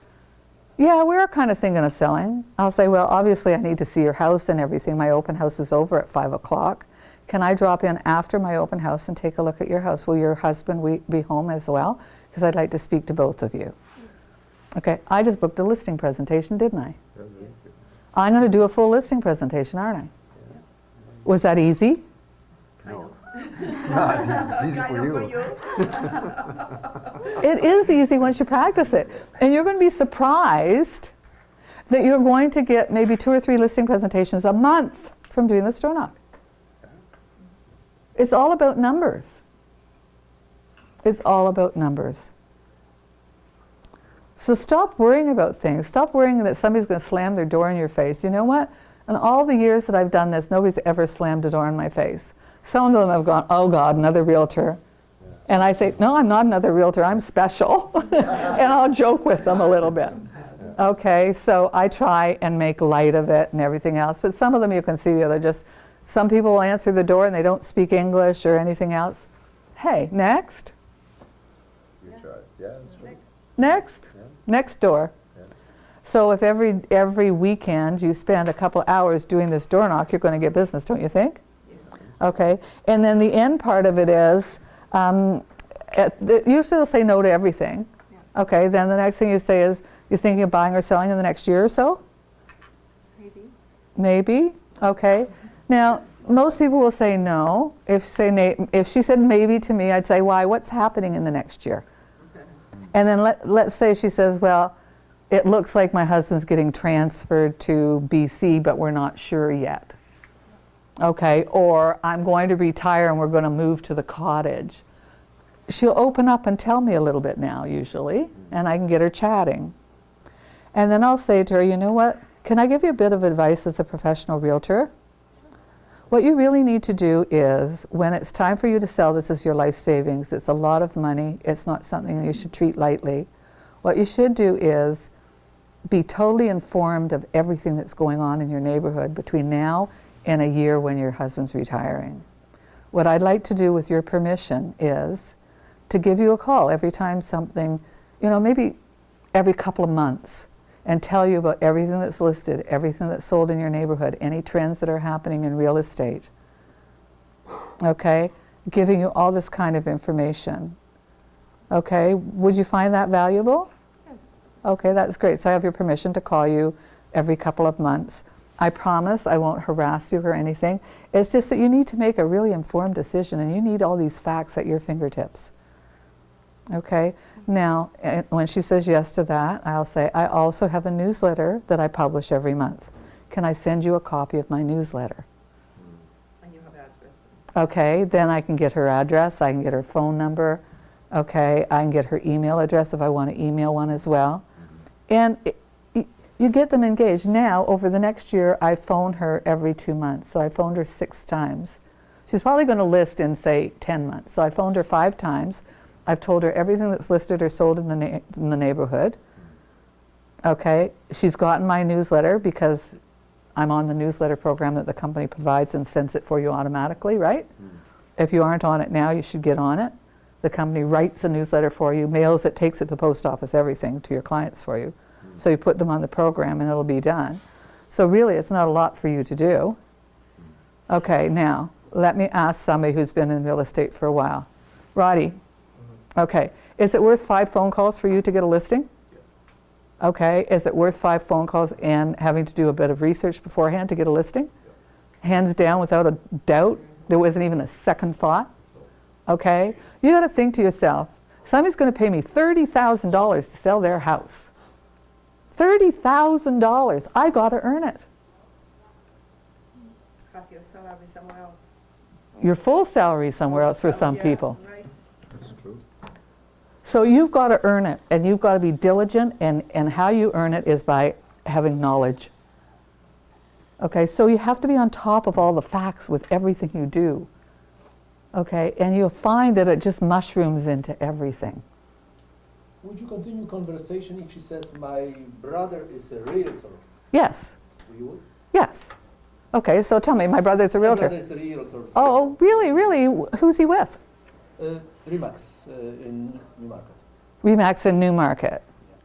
Yeah, we are kind of thinking of selling. I'll say, well, obviously I need to see your house and everything. My open house is over at 5 o'clock. Can I drop in after my open house and take a look at your house? Will your husband be home as well? Because I'd like to speak to both of you. Okay, I just booked a listing presentation, didn't I? Yeah, that's good. I'm going to do a full listing presentation, aren't I? Was that easy? No, it's not. It's easy for you. It is easy once you practice it. And you're going to be surprised that you're going to get maybe 2 or 3 listing presentations a month from doing this door knock. It's all about numbers. It's all about numbers. So stop worrying about things. Stop worrying that somebody's going to slam their door in your face. You know what? In all the years that I've done this, nobody's ever slammed a door in my face. Some of them have gone, oh God, another realtor. And I say, no, I'm not another realtor, I'm special. And I'll joke with them a little bit. Okay, so I try and make light of it and everything else. But some of them you can see they're just, some people will answer the door and they don't speak English or anything else. Hey, next. You try. Yeah, that's true. Next. Yeah. Next door. Yeah. So if every weekend you spend a couple hours doing this door knock, you're going to get business, don't you think? Yes. Okay. And then the end part of it is, usually they'll say no to everything. Yeah. Okay. Then the next thing you say is, you're thinking of buying or selling in the next year or so? Maybe. Maybe. Okay. Now, most people will say no. If she said maybe to me, I'd say, why? What's happening in the next year? And then let's say she says, well, it looks like my husband's getting transferred to BC, but we're not sure yet. Okay, or I'm going to retire and we're going to move to the cottage. She'll open up and tell me a little bit now, usually, and I can get her chatting. And then I'll say to her, you know what, can I give you a bit of advice as a professional realtor? What you really need to do is, when it's time for you to sell, this is your life savings, it's a lot of money, it's not something that you should treat lightly. What you should do is be totally informed of everything that's going on in your neighborhood between now and a year when your husband's retiring. What I'd like to do with your permission is to give you a call every time something, maybe every couple of months, and tell you about everything that's listed, everything that's sold in your neighborhood, any trends that are happening in real estate. Okay? Giving you all this kind of information. Okay? Would you find that valuable? Yes. Okay, that's great. So I have your permission to call you every couple of months. I promise I won't harass you or anything. It's just that you need to make a really informed decision and you need all these facts at your fingertips. Okay? Now, when she says yes to that, I'll say, I also have a newsletter that I publish every month. Can I send you a copy of my newsletter? And you have address. Okay, then I can get her address, I can get her phone number, okay, I can get her email address if I want to email one as well. And you get them engaged. Now, over the next year, I phone her every 2 months, so I phoned her 6 times. She's probably going to list in, say, 10 months. So I phoned her 5 times. I've told her everything that's listed or sold in the neighborhood. Okay, she's gotten my newsletter because I'm on the newsletter program that the company provides and sends it for you automatically, right? If you aren't on it now, you should get on it. The company writes the newsletter for you, mails it, takes it to the post office, everything to your clients for you. So you put them on the program and it'll be done. So really, it's not a lot for you to do. Okay, now, let me ask somebody who's been in real estate for a while. Roddy, okay, is it worth 5 phone calls for you to get a listing? Yes. Okay, is it worth 5 phone calls and having to do a bit of research beforehand to get a listing? Hands down, without a doubt, there wasn't even a second thought? Okay, you got to think to yourself, somebody's going to pay me $30,000 to sell their house. $30,000, I got to earn it. Half your salary somewhere else. Your full salary somewhere else for some Yeah, people. Right. That's true. So you've got to earn it, and you've got to be diligent, and how you earn it is by having knowledge. Okay, so you have to be on top of all the facts with everything you do. Okay, and you'll find that it just mushrooms into everything. Would you continue conversation if she says, my brother is a realtor? Yes, You would? yes. Okay, so tell me, my brother's a My realtor. brother is a realtor. so, Oh, really, really? Who's he with? Remax in Newmarket. Remax in Newmarket.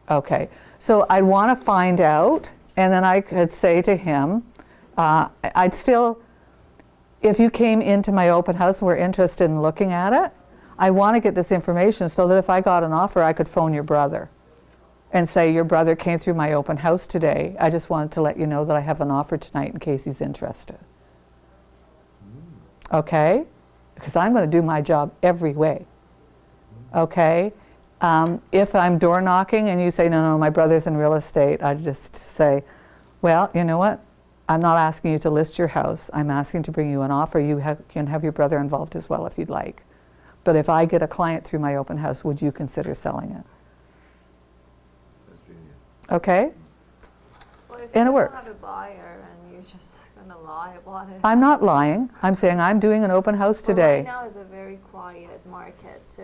Okay, so I'd want to find out, and then I could say to him, I'd still, if you came into my open house and were interested in looking at it, I want to get this information so that if I got an offer, I could phone your brother and say, your brother came through my open house today. I just wanted to let you know that I have an offer tonight in case he's interested. Okay? Because I'm going to do my job every way. Okay? If I'm door knocking and you say, no, my brother's in real estate, I just say, well, you know what? I'm not asking you to list your house. I'm asking to bring you an offer. You can have your brother involved as well if you'd like. But if I get a client through my open house, would you consider selling it? That's genius. Okay? Well, if And you it works. have a buyer and you're just gonna lie about it. I'm not lying. I'm saying I'm doing an open house Well, today. right now is a very quiet market, so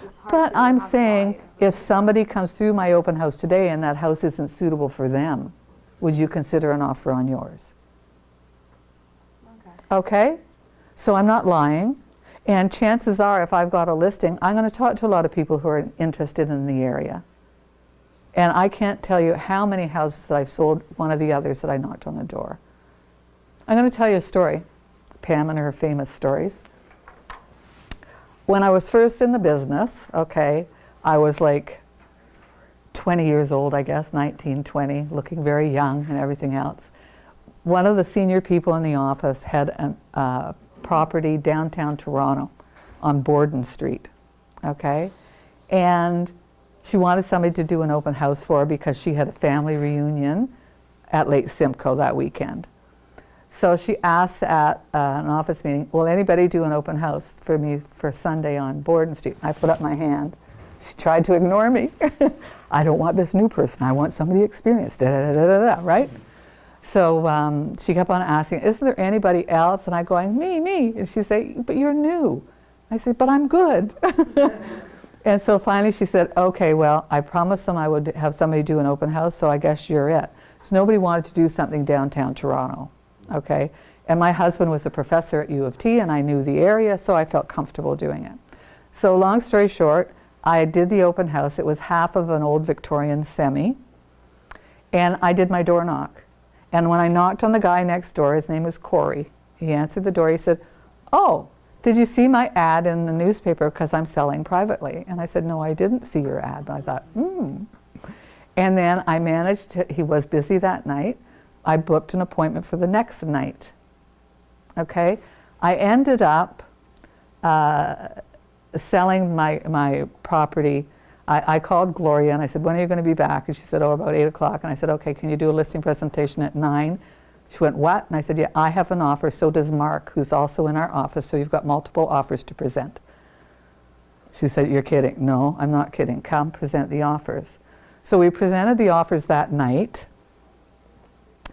it's hard But to I'm have a saying buyer. if somebody comes through my open house today and that house isn't suitable for them, would you consider an offer on yours? Okay. Okay? So I'm not lying. And chances are, if I've got a listing, I'm going to talk to a lot of people who are interested in the area. And I can't tell you how many houses that I've sold, one of the others that I knocked on the door. I'm going to tell you a story, Pam and her famous stories. When I was first in the business, okay, I was like 20 years old, I guess, 19, 20, looking very young and everything else. One of the senior people in the office had a property downtown Toronto on Borden Street, okay? And she wanted somebody to do an open house for her because she had a family reunion at Lake Simcoe that weekend. So she asked at an office meeting, will anybody do an open house for me for Sunday on Borden Street? I put up my hand. She tried to ignore me. I don't want this new person. I want somebody experienced, right? So she kept on asking, isn't there anybody else? And I going, me. And she'd say, but you're new. I said, but I'm good. And so finally she said, okay, well, I promised them I would have somebody do an open house, so I guess you're it. So nobody wanted to do something downtown Toronto, okay? And my husband was a professor at U of T, and I knew the area, so I felt comfortable doing it. So long story short, I did the open house. It was half of an old Victorian semi, and I did my door knock. And when I knocked on the guy next door, his name was Corey, he answered the door. He said, oh, did you see my ad in the newspaper because I'm selling privately? And I said, no, I didn't see your ad. And I thought, And then I managed to, he was busy that night. I booked an appointment for the next night. Okay? I ended up selling my property. I called Gloria and I said, when are you going to be back? And she said, oh, about 8 o'clock. And I said, okay, can you do a listing presentation at 9? She went, what? And I said, yeah, I have an offer, so does Mark, who's also in our office, so you've got multiple offers to present. She said, you're kidding. No, I'm not kidding. Come present the offers. So we presented the offers that night.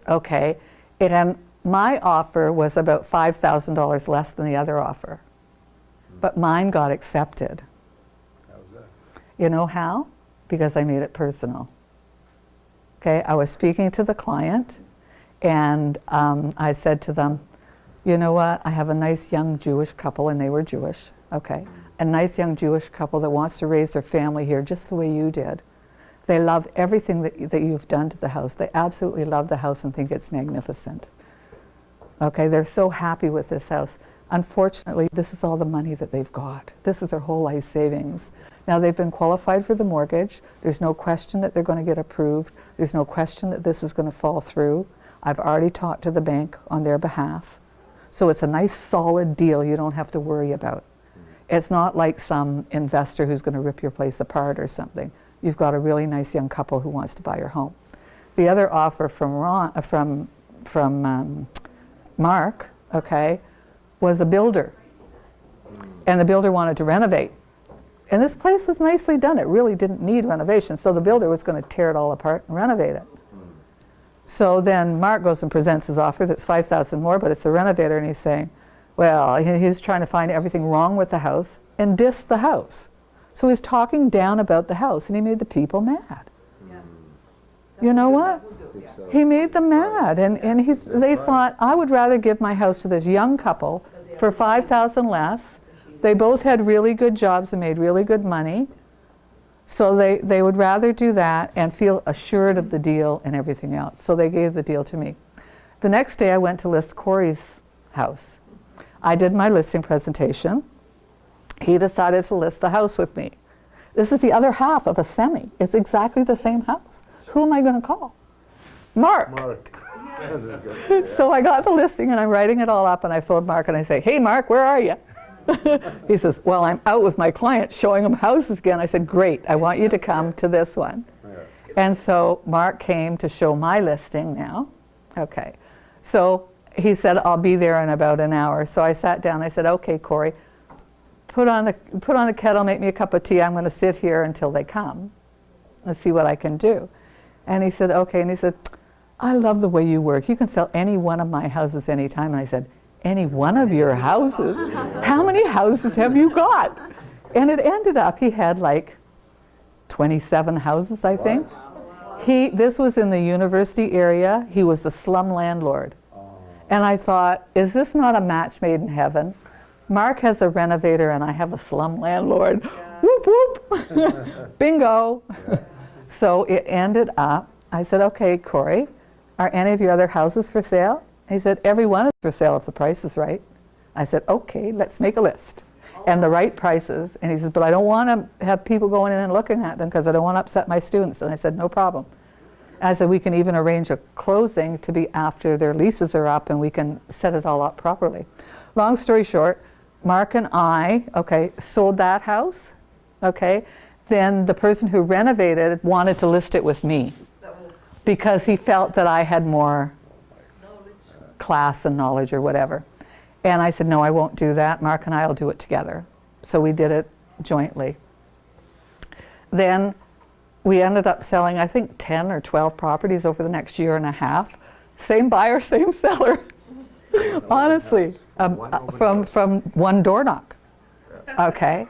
Okay, and my offer was about $5,000 less than the other offer, but mine got accepted. How was that? You know how? Because I made it personal. Okay, I was speaking to the client, and I said to them, you know what, I have a nice young Jewish couple, and they were Jewish, okay, a nice young Jewish couple that wants to raise their family here just the way you did. They love everything that you've done to the house. They absolutely love the house and think it's magnificent. Okay, they're so happy with this house. Unfortunately, this is all the money that they've got. This is their whole life savings. Now, they've been qualified for the mortgage. There's no question that they're going to get approved. There's no question that this is going to fall through. I've already talked to the bank on their behalf. So it's a nice, solid deal you don't have to worry about. It's not like some investor who's going to rip your place apart or something. You've got a really nice young couple who wants to buy your home. The other offer from Mark, okay, was a builder. And the builder wanted to renovate. And this place was nicely done. It really didn't need renovation. So the builder was going to tear it all apart and renovate it. So then Mark goes and presents his offer that's $5,000 more, but it's a renovator, and he's saying, well, he's trying to find everything wrong with the house and diss the house. So he's talking down about the house, and he made the people mad. You know what? He made them mad, and they thought, I would rather give my house to this young couple for $5,000 less. They both had really good jobs and made really good money. So they would rather do that and feel assured of the deal and everything else. So they gave the deal to me. The next day I went to list Corey's house. I did my listing presentation. He decided to list the house with me. This is the other half of a semi. It's exactly the same house. Who am I going to call? Mark. Mark. That's good. So I got the listing and I'm writing it all up and I phoned Mark and I say, hey Mark, where are you? He says, well, I'm out with my client showing him houses again. I said, great, I want you to come to this one. Yeah. And so Mark came to show my listing now. Okay. So he said, I'll be there in about an hour. So I sat down. I said, okay, Corey, put on the kettle, make me a cup of tea. I'm going to sit here until they come and see what I can do. And he said, okay. And he said, I love the way you work. You can sell any one of my houses anytime. And I said, any one of your houses? How many houses have you got? And it ended up, he had like 27 houses, I think. This was in the university area. He was the slum landlord. And I thought, is this not a match made in heaven? Mark has a renovator and I have a slum landlord. Whoop, whoop. Bingo. So it ended up, I said, okay, Corey, are any of your other houses for sale? He said, every one is for sale if the price is right. I said, okay, let's make a list. And the right prices. And he says, but I don't want to have people going in and looking at them because I don't want to upset my students. And I said, no problem. And I said, we can even arrange a closing to be after their leases are up and we can set it all up properly. Long story short, Mark and I, okay, sold that house, okay. Then the person who renovated wanted to list it with me because he felt that I had more class and knowledge or whatever. And I said, no, I won't do that. Mark and I will do it together. So we did it jointly. Then we ended up selling, I think, 10 or 12 properties over the next year and a half. Same buyer, same seller. Honestly, from one door knock. Okay.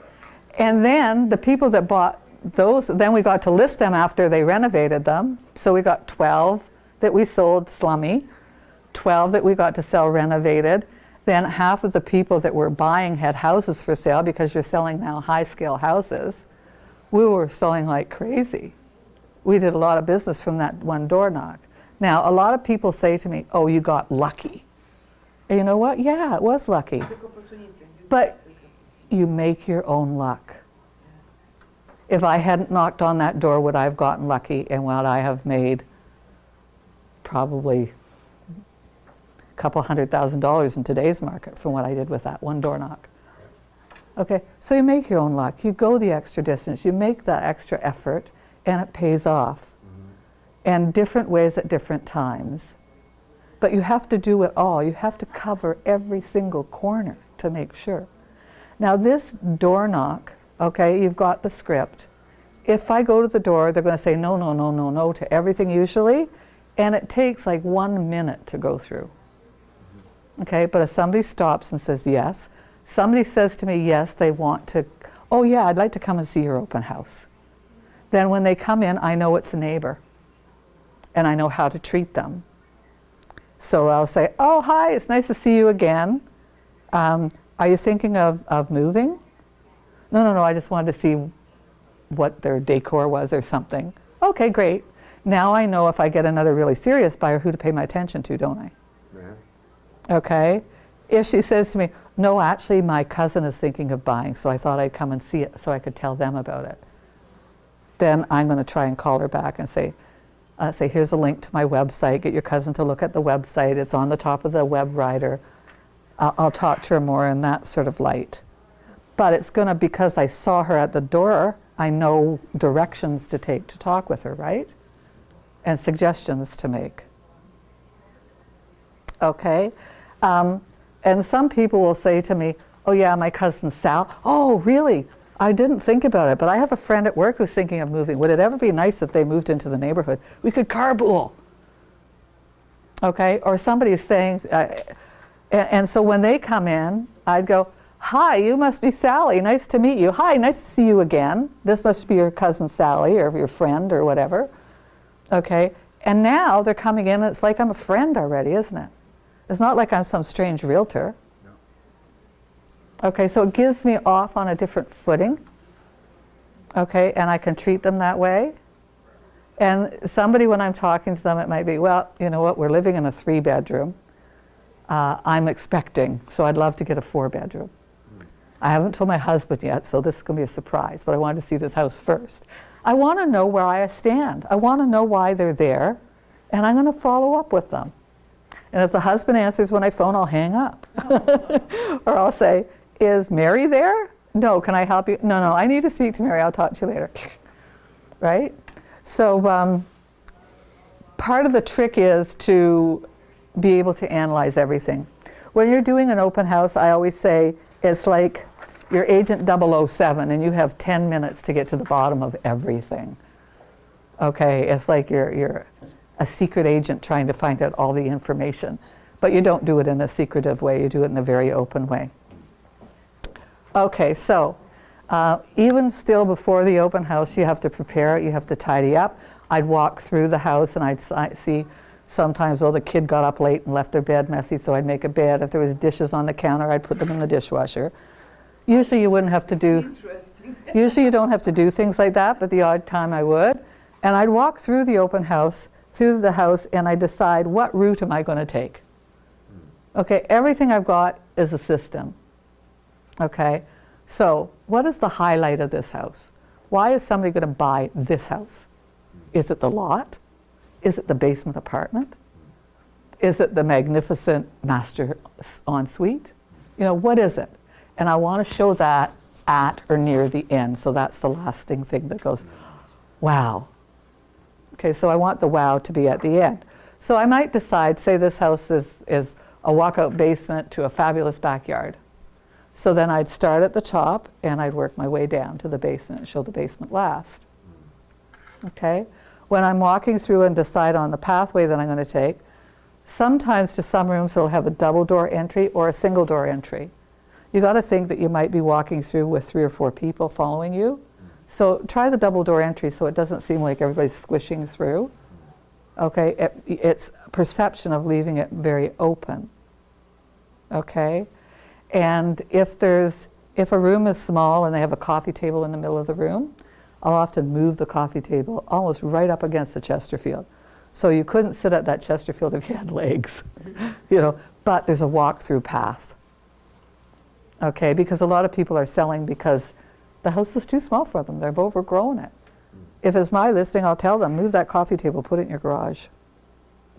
And then the people that bought those, then we got to list them after they renovated them. So we got 12 that we sold slummy, 12 that we got to sell renovated. Then half of the people that were buying had houses for sale because you're selling now high-scale houses. We were selling like crazy. We did a lot of business from that one door knock. Now, a lot of people say to me, oh, you got lucky. And you know what? Yeah, it was lucky. But you make your own luck. If I hadn't knocked on that door, would I have gotten lucky? And would I have made probably a couple $100,000 in today's market from what I did with that one door knock? Okay, so you make your own luck. You go the extra distance. You make that extra effort, and it pays off. And different ways at different times. But you have to do it all. You have to cover every single corner to make sure. Now this door knock, okay, you've got the script. If I go to the door, they're going to say no, no, no, no, no to everything usually, and it takes like 1 minute to go through. Okay, but if somebody stops and says yes, somebody says to me, yes, they want to, oh yeah, I'd like to come and see your open house. Then when they come in, I know it's a neighbor, and I know how to treat them. So I'll say, oh, hi, it's nice to see you again. Are you thinking of moving? No, no, no, I just wanted to see what their decor was or something. Okay, great. Now I know if I get another really serious buyer who to pay my attention to, don't I? Yeah. Okay. If she says to me, no, actually my cousin is thinking of buying, so I thought I'd come and see it so I could tell them about it. Then I'm going to try and call her back and say, here's a link to my website. Get your cousin to look at the website. It's on the top of the web rider. I'll talk to her more in that sort of light. But it's going to, because I saw her at the door, I know directions to take to talk with her, right? And suggestions to make. Okay? And some people will say to me, oh yeah, my cousin Sal. Oh, really? I didn't think about it, but I have a friend at work who's thinking of moving. Would it ever be nice if they moved into the neighborhood? We could carpool. Okay? Or somebody is saying, and so when they come in, I'd go, hi, you must be Sally. Nice to meet you. Hi, nice to see you again. This must be your cousin Sally or your friend or whatever. Okay? And now they're coming in, and it's like I'm a friend already, isn't it? It's not like I'm some strange realtor. Okay, so it gives me off on a different footing. Okay, and I can treat them that way. And somebody, when I'm talking to them, it might be, well, you know what, we're living in a 3-bedroom. I'm expecting, so I'd love to get a 4-bedroom. I haven't told my husband yet, so this is going to be a surprise, but I wanted to see this house first. I want to know where I stand. I want to know why they're there, and I'm going to follow up with them. And if the husband answers when I phone, I'll hang up. Or I'll say, is Mary there? No, can I help you? No, I need to speak to Mary. I'll talk to you later. Right? So part of the trick is to be able to analyze everything. When you're doing an open house, I always say it's like you're Agent 007 and you have 10 minutes to get to the bottom of everything. Okay, it's like you're a secret agent trying to find out all the information. But you don't do it in a secretive way, you do it in a very open way. Okay, so even still before the open house, you have to prepare it, you have to tidy up. I'd walk through the house and I'd see sometimes, oh, the kid got up late and left their bed messy, so I'd make a bed. If there was dishes on the counter, I'd put them in the dishwasher. Usually you wouldn't have to do, Interesting. usually you don't have to do things like that, but the odd time I would. And I'd walk through the open house, through the house, and I decide what route am I going to take. Okay, everything I've got is a system. Okay, so what is the highlight of this house? Why is somebody going to buy this house? Is it the lot? Is it the basement apartment? Is it the magnificent master ensuite? You know, what is it? And I want to show that at or near the end. So that's the lasting thing that goes, wow. Okay, so I want the wow to be at the end. So I might decide, say this house is a walkout basement to a fabulous backyard. So then I'd start at the top and I'd work my way down to the basement and show the basement last. Okay? When I'm walking through and decide on the pathway that I'm going to take, sometimes to some rooms they'll have a double door entry or a single door entry. You got to think that you might be walking through with 3 or 4 people following you. So try the double door entry so it doesn't seem like everybody's squishing through. Okay, it's perception of leaving it very open. Okay, and if a room is small and they have a coffee table in the middle of the room, I'll often move the coffee table almost right up against the Chesterfield. So you couldn't sit at that Chesterfield if you had legs, you know, but there's a walk-through path. Okay, because a lot of people are selling because the house is too small for them. They've overgrown it. If it's my listing, I'll tell them, move that coffee table, put it in your garage.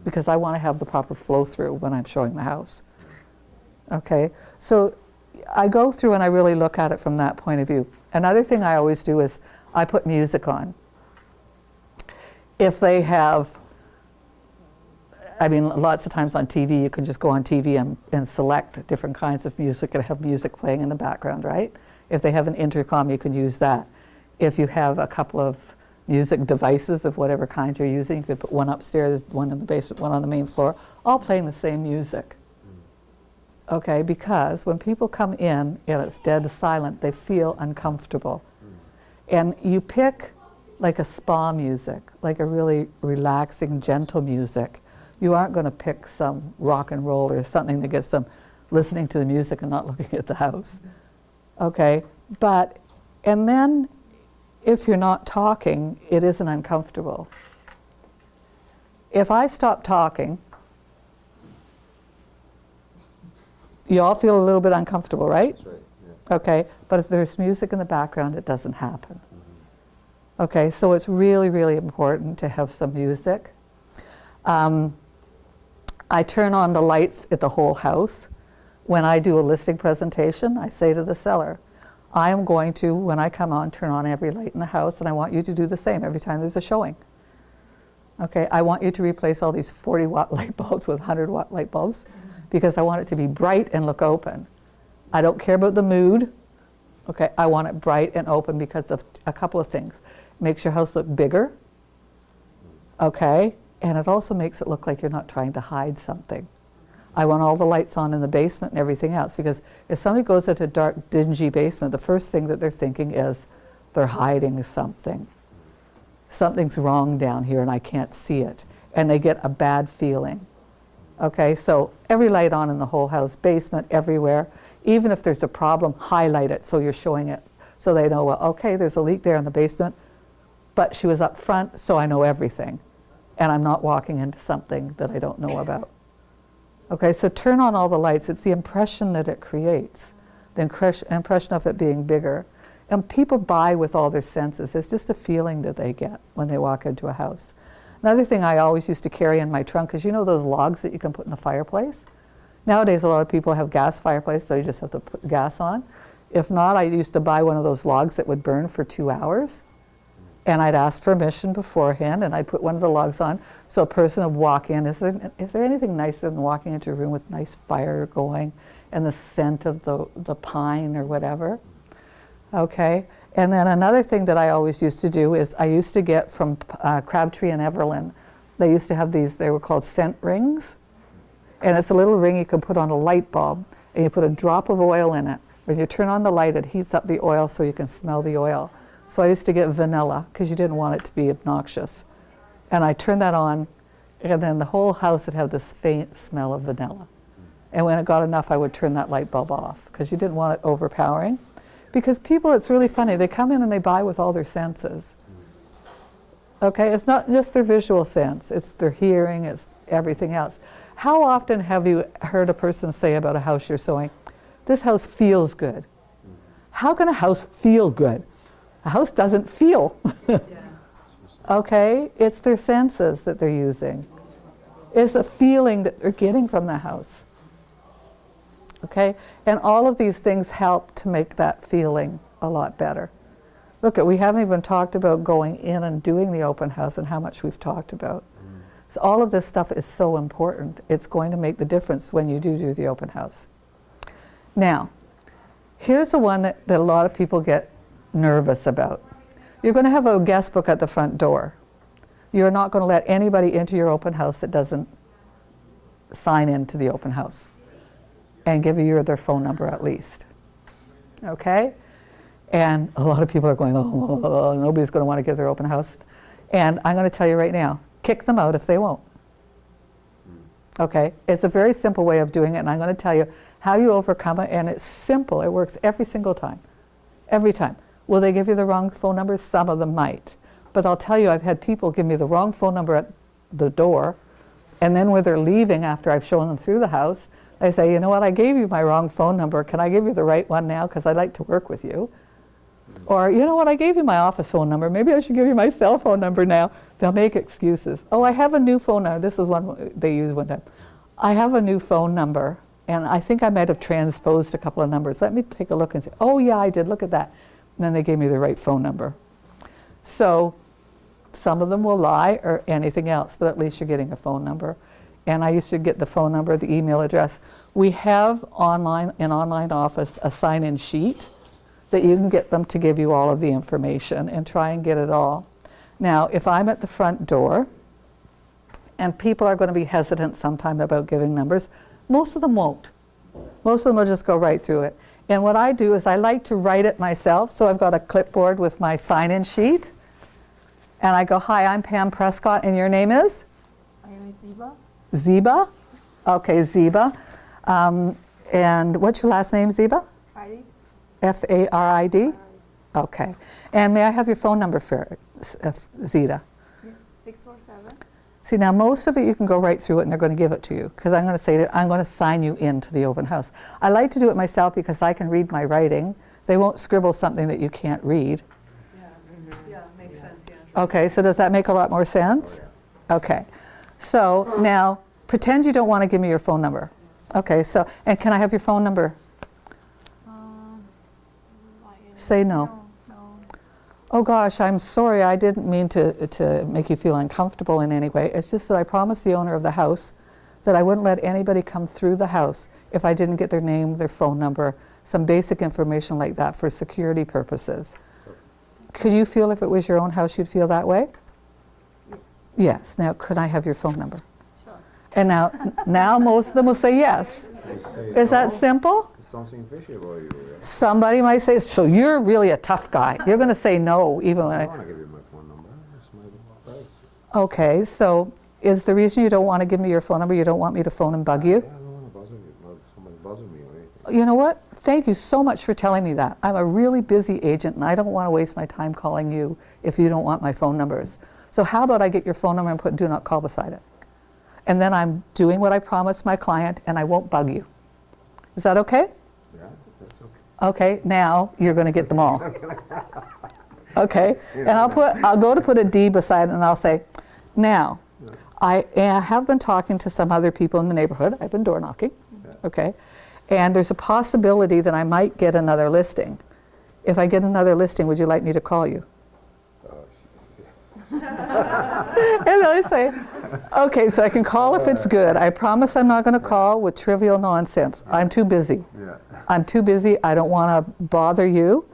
Because I want to have the proper flow through when I'm showing the house. Okay, so I go through and I really look at it from that point of view. Another thing I always do is I put music on. If they have, I mean, lots of times on TV, you can just go on TV and select different kinds of music and have music playing in the background, right? If they have an intercom, you can use that. If you have a couple of music devices of whatever kind you're using, you could put one upstairs, one in the basement, one on the main floor, all playing the same music. Okay, because when people come in and it's dead silent, they feel uncomfortable. And you pick like a spa music, like a really relaxing, gentle music. You aren't going to pick some rock and roll or something that gets them listening to the music and not looking at the house. Okay, but, and then if you're not talking, it isn't uncomfortable. If I stop talking, you all feel a little bit uncomfortable, right? That's right, yeah. Okay, but if there's music in the background, it doesn't happen. Okay, so it's really, really important to have some music. I turn on the lights at the whole house. When I do a listing presentation, I say to the seller, I am going to, when I come on, turn on every light in the house, and I want you to do the same every time there's a showing. Okay, I want you to replace all these 40-watt light bulbs with 100-watt light bulbs because I want it to be bright and look open. I don't care about the mood. Okay, I want it bright and open because of a couple of things. It makes your house look bigger, okay, and it also makes it look like you're not trying to hide something. I want all the lights on in the basement and everything else because if somebody goes into a dark, dingy basement, the first thing that they're thinking is they're hiding something. Something's wrong down here and I can't see it. And they get a bad feeling. Okay, so every light on in the whole house, basement, everywhere. Even if there's a problem, highlight it so you're showing it So they know, well, okay, there's a leak there in the basement, but she was up front, so I know everything. And I'm not walking into something that I don't know about. Okay, so turn on all the lights. It's the impression that it creates, the impression of it being bigger. And people buy with all their senses. It's just a feeling that they get when they walk into a house. Another thing I always used to carry in my trunk is, you know those logs that you can put in the fireplace? Nowadays, a lot of people have gas fireplace, so you just have to put gas on. If not, I used to buy one of those logs that would burn for 2 hours. And I'd ask permission beforehand, and I'd put one of the logs on, so a person would walk in. Is there anything nicer than walking into a room with nice fire going and the scent of the pine or whatever? Okay. And then another thing that I always used to do is I used to get from Crabtree and Everlyn. They used to have these, they were called scent rings. And it's a little ring you can put on a light bulb, and you put a drop of oil in it. When you turn on the light, it heats up the oil so you can smell the oil. So I used to get vanilla because you didn't want it to be obnoxious. And I turned that on, and then the whole house would have this faint smell of vanilla. And when it got enough, I would turn that light bulb off because you didn't want it overpowering. Because people, it's really funny, they come in and they buy with all their senses. Okay, it's not just their visual sense, it's their hearing, it's everything else. How often have you heard a person say about a house you're showing, this house feels good? How can a house feel good? A house doesn't feel. Okay, it's their senses that they're using. It's a feeling that they're getting from the house. Okay, and all of these things help to make that feeling a lot better. Look, we haven't even talked about going in and doing the open house and how much we've talked about. So all of this stuff is so important. It's going to make the difference when you do the open house. Now, here's the one that a lot of people get nervous about. You're going to have a guest book at the front door. You're not going to let anybody into your open house that doesn't sign into the open house and give you their phone number at least. Okay? And a lot of people are going, oh, nobody's going to want to give their open house. And I'm going to tell you right now, kick them out if they won't. Okay? It's a very simple way of doing it, and I'm going to tell you how you overcome it, and it's simple. It works every single time. Every time. Will they give you the wrong phone number? Some of them might. But I'll tell you, I've had people give me the wrong phone number at the door, and then when they're leaving after I've shown them through the house, I say, you know what, I gave you my wrong phone number. Can I give you the right one now? Because I'd like to work with you. Or, you know what, I gave you my office phone number. Maybe I should give you my cell phone number now. They'll make excuses. Oh, I have a new phone number. This is one they used one time. I have a new phone number, and I think I might have transposed a couple of numbers. Let me take a look and say, oh, yeah, I did. Look at that. And then they gave me the right phone number. So some of them will lie or anything else, but at least you're getting a phone number. And I used to get the phone number, the email address. We have online office a sign-in sheet that you can get them to give you all of the information and try and get it all. Now, if I'm at the front door, and people are going to be hesitant sometime about giving numbers, most of them won't. Most of them will just go right through it. And what I do is I like to write it myself, so I've got a clipboard with my sign-in sheet, and I go, hi, I'm Pam Prescott, and your name is? I am Ziba. Ziba? Okay, Ziba. And what's your last name, Ziba? Farid. F-A-R-I-D? Okay. And may I have your phone number for Zita? Yes, 647. See, now most of it you can go right through it and they're going to give it to you because I'm going to say, I'm going to sign you into the open house. I like to do it myself because I can read my writing. They won't scribble something that you can't read. Yeah, makes sense, yeah. Okay, so does that make a lot more sense? Okay. So now, pretend you don't want to give me your phone number. Okay, so, and can I have your phone number? Say no. No. Oh gosh, I'm sorry, I didn't mean to make you feel uncomfortable in any way. It's just that I promised the owner of the house that I wouldn't let anybody come through the house if I didn't get their name, their phone number, some basic information like that for security purposes. Could you feel if it was your own house you'd feel that way? Yes. Yes. Now, could I have your phone number? Sure. And now most of them will say yes. Is that simple? Something fishy about you. Yeah. Somebody might say, so you're really a tough guy. You're going to say no even when I I... don't want to give you my phone number. It's my place. Okay, so is the reason you don't want to give me your phone number, you don't want me to phone and bug you? Yeah, I don't want to bother you. Not somebody bother me or anything. You know what? Thank you so much for telling me that. I'm a really busy agent and I don't want to waste my time calling you if you don't want my phone numbers. So how about I get your phone number and put do not call beside it? And then I'm doing what I promised my client and I won't bug you. Is that okay? Yeah, that's okay. Okay, now you're going to get them all. Okay, and I'll go to put a D beside it and I'll say, now, I have been talking to some other people in the neighborhood. I've been door knocking, okay? And there's a possibility that I might get another listing. If I get another listing, would you like me to call you? Oh, she's, And I say, okay, so I can call if it's good. I promise I'm not going to call with trivial nonsense. I'm too busy. yeah. I'm too busy. I don't want to bother you.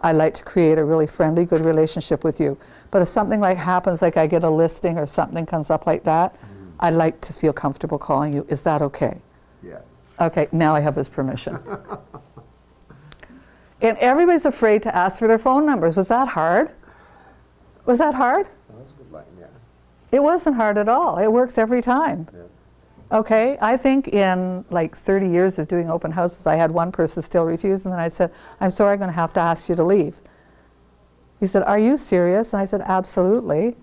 I like to create a really friendly, good relationship with you. But if something like happens, like I get a listing or something comes up like that, I'd like to feel comfortable calling you. Is that okay? Yeah. Okay, now I have his permission. And everybody's afraid to ask for their phone numbers. Was that hard? Was that hard? That was a good line, yeah. It wasn't hard at all. It works every time. Yeah. Okay, I think in like 30 years of doing open houses, I had one person still refuse, and then I said, I'm sorry, I'm going to have to ask you to leave. He said, are you serious? And I said, absolutely.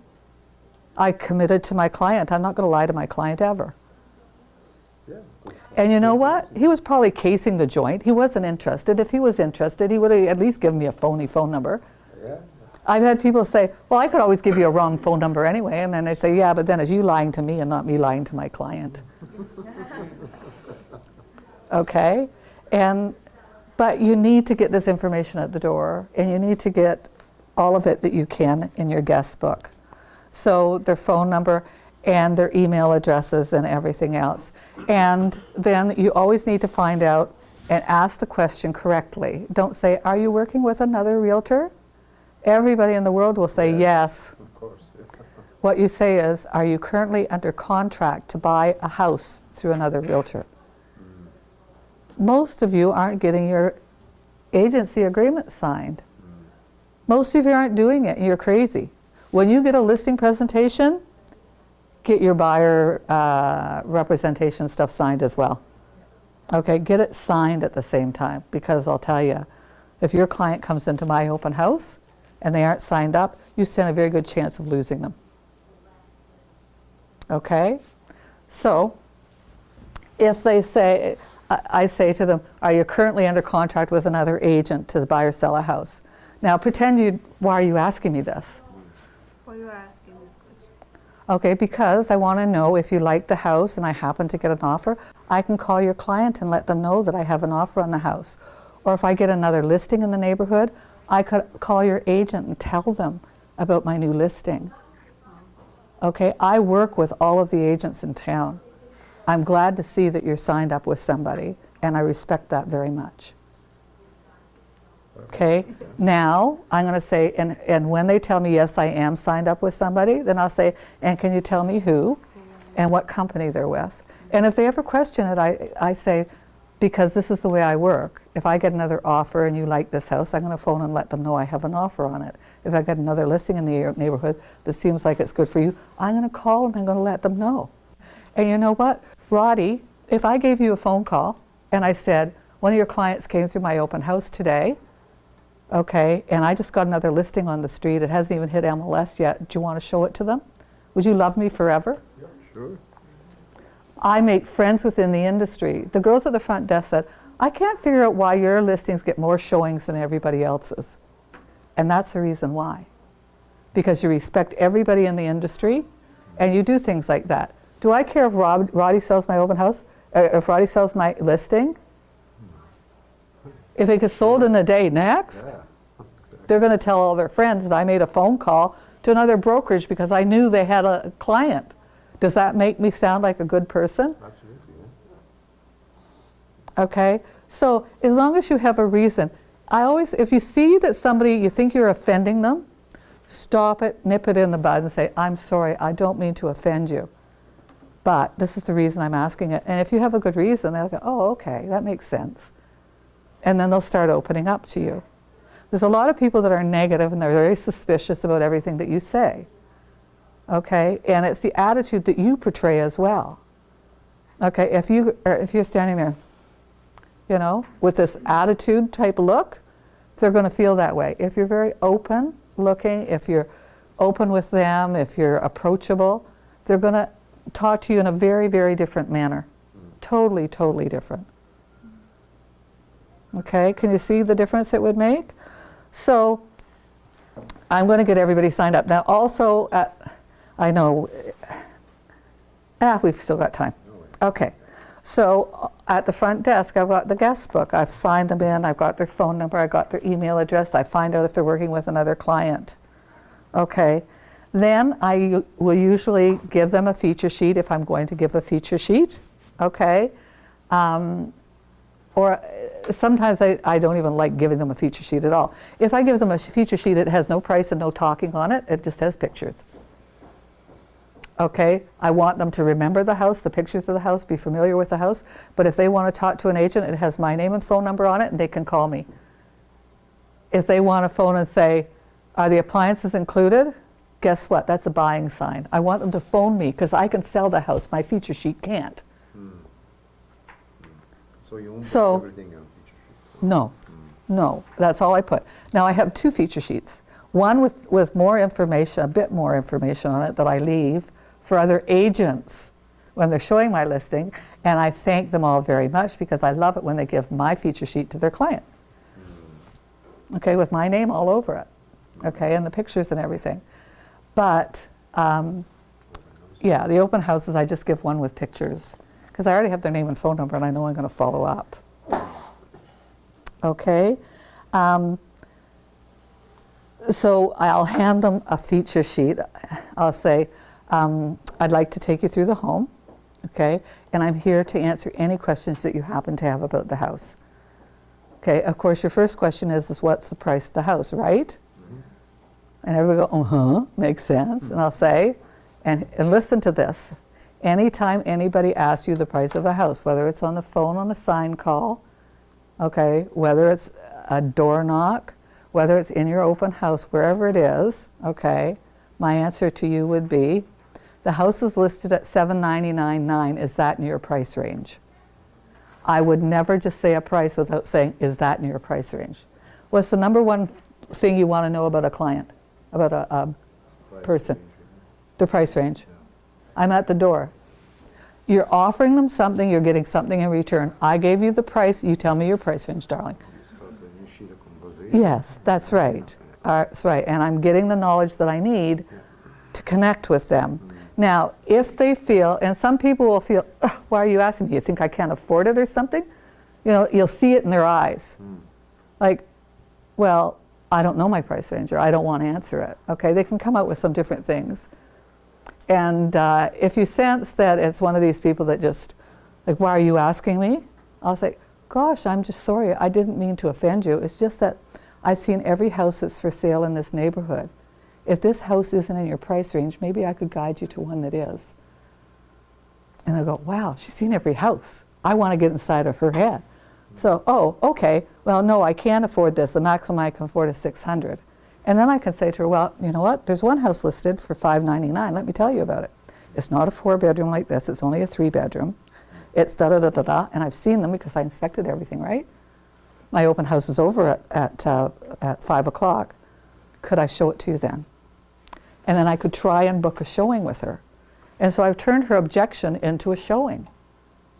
I committed to my client. I'm not going to lie to my client ever. Yeah. And you know what? He was probably casing the joint. He wasn't interested. If he was interested, he would have at least given me a phony phone number. Yeah. I've had people say, well, I could always give you a wrong phone number anyway. And then they say, yeah, but then it's you lying to me and not me lying to my client. Okay? But you need to get this information at the door, and you need to get all of it that you can in your guest book. So their phone number and their email addresses and everything else. And then you always need to find out and ask the question correctly. Don't say, are you working with another realtor? Everybody in the world will say yes. Of course. Yeah. What you say is, are you currently under contract to buy a house through another realtor? Most of you aren't getting your agency agreement signed. Most of you aren't doing it, and you're crazy. When you get a listing presentation, get your buyer representation stuff signed as well. Okay, get it signed at the same time, because I'll tell you, if your client comes into my open house and they aren't signed up, you stand a very good chance of losing them. Okay? So, if they say, I say to them, are you currently under contract with another agent to buy or sell a house? Now pretend why are you asking me this? Why you are asking this question? Okay, because I want to know if you like the house and I happen to get an offer, I can call your client and let them know that I have an offer on the house. Or if I get another listing in the neighborhood, I could call your agent and tell them about my new listing. Okay, I work with all of the agents in town. I'm glad to see that you're signed up with somebody, and I respect that very much. Okay, now I'm going to say, and when they tell me, yes, I am signed up with somebody, then I'll say, and can you tell me who and what company they're with? And if they ever question it, I say, because this is the way I work. If I get another offer and you like this house, I'm going to phone and let them know I have an offer on it. If I get another listing in the neighborhood that seems like it's good for you, I'm going to call and I'm going to let them know. And you know what, Roddy, if I gave you a phone call and I said, one of your clients came through my open house today, okay, and I just got another listing on the street, it hasn't even hit MLS yet, do you want to show it to them? Would you love me forever? Yeah, sure. I make friends within the industry. The girls at the front desk said, I can't figure out why your listings get more showings than everybody else's. And that's the reason why. Because you respect everybody in the industry and you do things like that. Do I care if Roddy sells my open house? If Roddy sells my listing? If it gets sold in a day next, Yeah, exactly. they're going to tell all their friends that I made a phone call to another brokerage because I knew they had a client. Does that make me sound like a good person? Absolutely, yeah. Okay, so as long as you have a reason, if you see that somebody, you think you're offending them, stop it, nip it in the bud and say, I'm sorry, I don't mean to offend you, but this is the reason I'm asking it. And if you have a good reason, they'll go, oh, okay, that makes sense. And then they'll start opening up to you. There's a lot of people that are negative and they're very suspicious about everything that you say. Okay, and it's the attitude that you portray as well. Okay, if you're standing there, you know, with this attitude type look, they're going to feel that way. If you're very open looking, if you're open with them, if you're approachable, they're going to talk to you in a very, very different manner. Totally, totally different. Okay, can you see the difference it would make? So I'm going to get everybody signed up. Now also, I know, we've still got time. Okay, so at the front desk I've got the guest book. I've signed them in, I've got their phone number, I've got their email address, I find out if they're working with another client. Okay, then I will usually give them a feature sheet if I'm going to give a feature sheet. Okay, or sometimes I don't even like giving them a feature sheet at all. If I give them a feature sheet, it has no price and no talking on it, it just has pictures. Okay, I want them to remember the house, the pictures of the house, be familiar with the house, but if they want to talk to an agent, it has my name and phone number on it and they can call me. If they want to phone and say, are the appliances included? Guess what? That's a buying sign. I want them to phone me because I can sell the house, my feature sheet can't. So you won't So- put everything on feature sheet? No, no, that's all I put. Now I have two feature sheets. One with more information, a bit more information on it that I leave for other agents when they're showing my listing, and I thank them all very much because I love it when they give my feature sheet to their client. Okay, with my name all over it. Okay, and the pictures and everything. But yeah, the open houses, I just give one with pictures because I already have their name and phone number and I know I'm going to follow up. Okay, so I'll hand them a feature sheet. I'll say, I'd like to take you through the home, okay, and I'm here to answer any questions that you happen to have about the house. Okay, of course, your first question is what's the price of the house, right? And everybody go, makes sense. And I'll say, and listen to this. Anytime anybody asks you the price of a house, whether it's on the phone on a sign call, okay, whether it's a door knock, whether it's in your open house, wherever it is, okay, my answer to you would be, the house is listed at $799.9. Is that in your price range? I would never just say a price without saying, is that in your price range? What's the number one thing you want to know about a client, about a person? The price range. I'm at the door. You're offering them something, you're getting something in return. I gave you the price, you tell me your price range, darling. Start a new sheet of conversation. Yes, that's right. That's right. And I'm getting the knowledge that I need to connect with them. Now, if they feel, and some people will feel, why are you asking me? You think I can't afford it or something? You know, you'll see it in their eyes. Like, well, I don't know my price range, or I don't want to answer it. Okay, they can come out with some different things. And if you sense that it's one of these people that just, like, why are you asking me? I'll say, gosh, I'm just sorry. I didn't mean to offend you. It's just that I've seen every house that's for sale in this neighborhood. If this house isn't in your price range, maybe I could guide you to one that is. And they'll go, wow, she's seen every house. I want to get inside of her head. So, oh, okay, well, no, I can't afford this. The maximum I can afford is $600. And then I can say to her, well, you know what? There's one house listed for $599. Let me tell you about it. It's not a 4-bedroom like this. It's only a 3-bedroom. It's da-da-da-da-da. And I've seen them because I inspected everything, right? My open house is over at 5 o'clock. Could I show it to you then? And then I could try and book a showing with her. And so I've turned her objection into a showing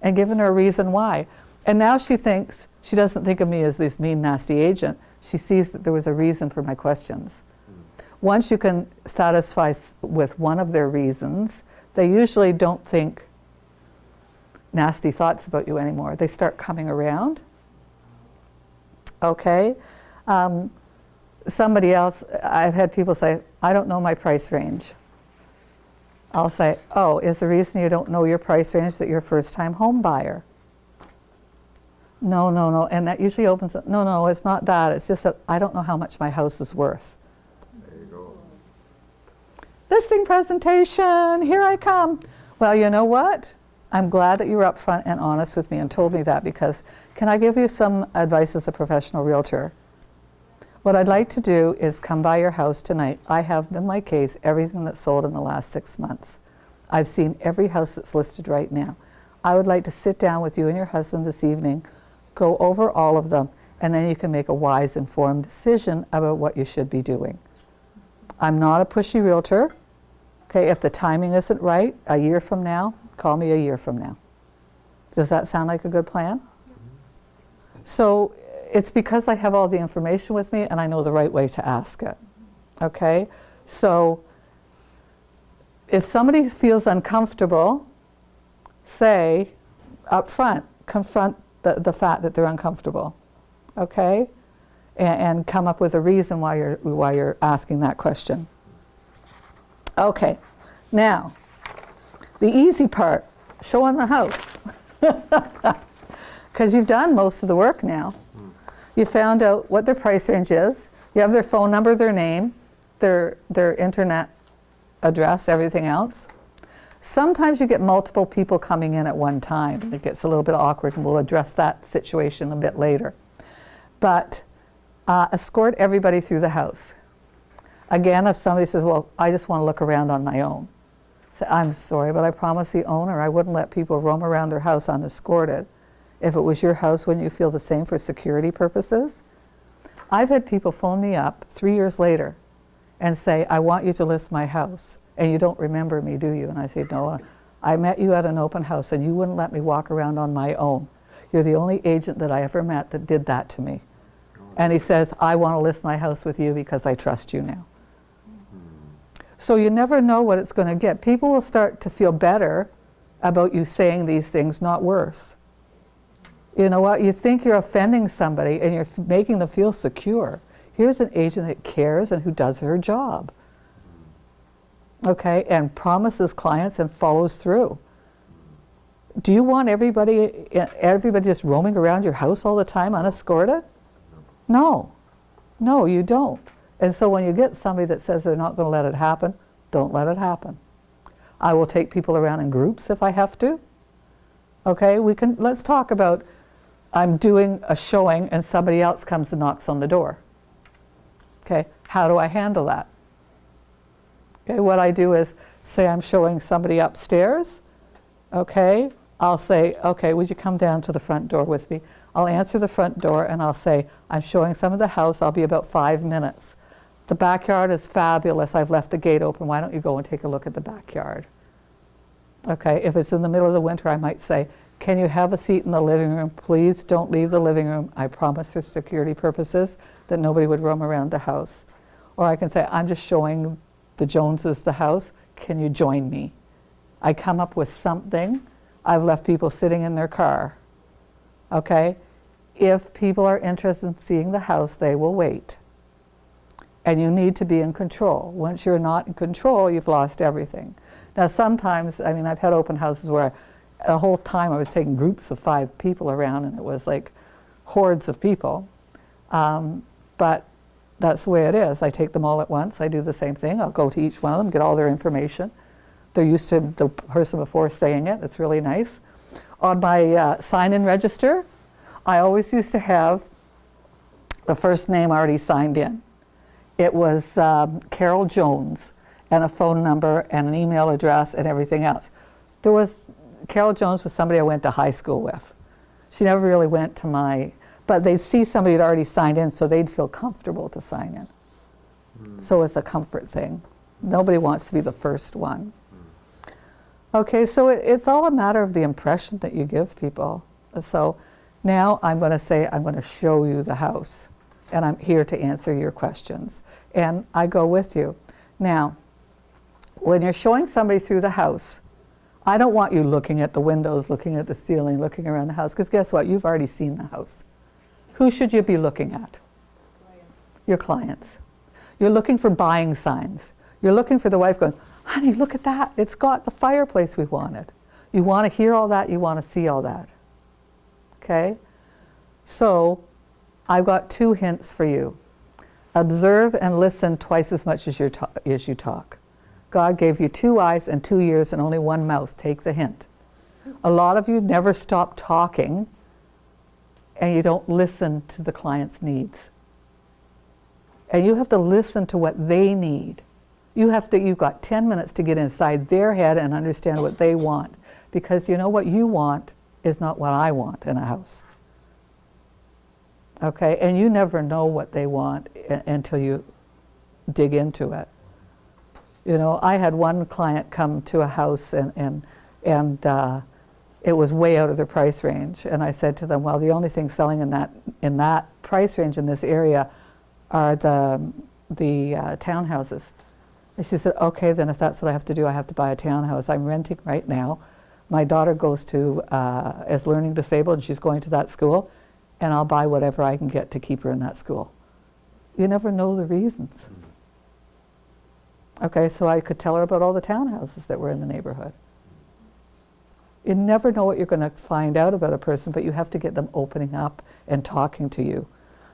and given her a reason why. And now she doesn't think of me as this mean, nasty agent. She sees that there was a reason for my questions. Once you can satisfy with one of their reasons, they usually don't think nasty thoughts about you anymore. They start coming around. Okay? Somebody else, I've had people say, I don't know my price range. I'll say, oh, is the reason you don't know your price range that you're a first-time home buyer? No, no, no, and that usually opens up, no, it's not that. It's just that I don't know how much my house is worth. There you go. Listing presentation, here I come. Well, you know what? I'm glad that you were upfront and honest with me and told me that, because can I give you some advice as a professional realtor? What I'd like to do is come by your house tonight. I have in my case everything that's sold in the last 6 months. I've seen every house that's listed right now. I would like to sit down with you and your husband this evening, go over all of them, and then you can make a wise, informed decision about what you should be doing. I'm not a pushy realtor. Okay, if the timing isn't right, a year from now, call me a year from now. Does that sound like a good plan? So it's because I have all the information with me and I know the right way to ask it. Okay, so if somebody feels uncomfortable, say up front, confront the fact that they're uncomfortable. Okay, and come up with a reason why you're asking that question. Okay, now the easy part, showing the house. Because you've done most of the work now. You found out what their price range is. You have their phone number, their name, their internet address, everything else. Sometimes you get multiple people coming in at one time. It gets a little bit awkward, and we'll address that situation a bit later. But escort everybody through the house. Again, if somebody says, well, I just want to look around on my own. Say, I'm sorry, but I promised the owner I wouldn't let people roam around their house unescorted. If it was your house, wouldn't you feel the same for security purposes? I've had people phone me up 3 years later and say, I want you to list my house. And you don't remember me, do you? And I say, no, I met you at an open house and you wouldn't let me walk around on my own. You're the only agent that I ever met that did that to me. And he says, I want to list my house with you because I trust you now. So you never know what it's going to get. People will start to feel better about you saying these things, not worse. You know what? You think you're offending somebody and you're making them feel secure. Here's an agent that cares and who does her job. Okay, and promises clients and follows through. Do you want everybody just roaming around your house all the time unescorted? No. No, you don't. And so when you get somebody that says they're not going to let it happen, don't let it happen. I will take people around in groups if I have to. Okay, let's talk about, I'm doing a showing and somebody else comes and knocks on the door. Okay, how do I handle that? Okay, what I do is say I'm showing somebody upstairs. Okay, I'll say, okay, would you come down to the front door with me? I'll answer the front door and I'll say, I'm showing some of the house. I'll be about 5 minutes. The backyard is fabulous. I've left the gate open. Why don't you go and take a look at the backyard? Okay, if it's in the middle of the winter, I might say, can you have a seat in the living room? Please don't leave the living room. I promise for security purposes that nobody would roam around the house. Or I can say, I'm just showing the Joneses the house. Can you join me? I come up with something. I've left people sitting in their car. Okay? If people are interested in seeing the house, they will wait. And you need to be in control. Once you're not in control, you've lost everything. Now sometimes, I mean, I've had open houses where the whole time I was taking groups of 5 people around and it was like hordes of people. But that's the way it is. I take them all at once. I do the same thing. I'll go to each one of them, get all their information. They're used to the person before saying it. It's really nice. On my sign-in register, I always used to have the first name already signed in. It was Carol Jones, and a phone number and an email address and everything else. Carol Jones was somebody I went to high school with. She never really went to but they'd see somebody had already signed in, so they'd feel comfortable to sign in. So it's a comfort thing. Nobody wants to be the first one. Okay, so it's all a matter of the impression that you give people. So now I'm going to say, I'm going to show you the house. And I'm here to answer your questions. And I go with you. Now, when you're showing somebody through the house, I don't want you looking at the windows, looking at the ceiling, looking around the house, because guess what? You've already seen the house. Who should you be looking at? Your clients. You're looking for buying signs. You're looking for the wife going, honey, look at that. It's got the fireplace we wanted. You want to hear all that. You want to see all that. Okay? So I've got 2 hints for you. Observe and listen twice as much as you talk. God gave you 2 eyes and 2 ears and only 1 mouth. Take the hint. A lot of you never stop talking and you don't listen to the client's needs. And you have to listen to what they need. You've got 10 minutes to get inside their head and understand what they want. Because you know what you want is not what I want in a house. Okay, and you never know what they want until you dig into it. You know, I had one client come to a house and it was way out of their price range. And I said to them, well, the only thing selling in that price range in this area are the townhouses. And she said, okay, then if that's what I have to do, I have to buy a townhouse. I'm renting right now. My daughter goes to, is learning disabled, and she's going to that school, and I'll buy whatever I can get to keep her in that school. You never know the reasons. Okay, so I could tell her about all the townhouses that were in the neighborhood. You never know what you're going to find out about a person, but you have to get them opening up and talking to you.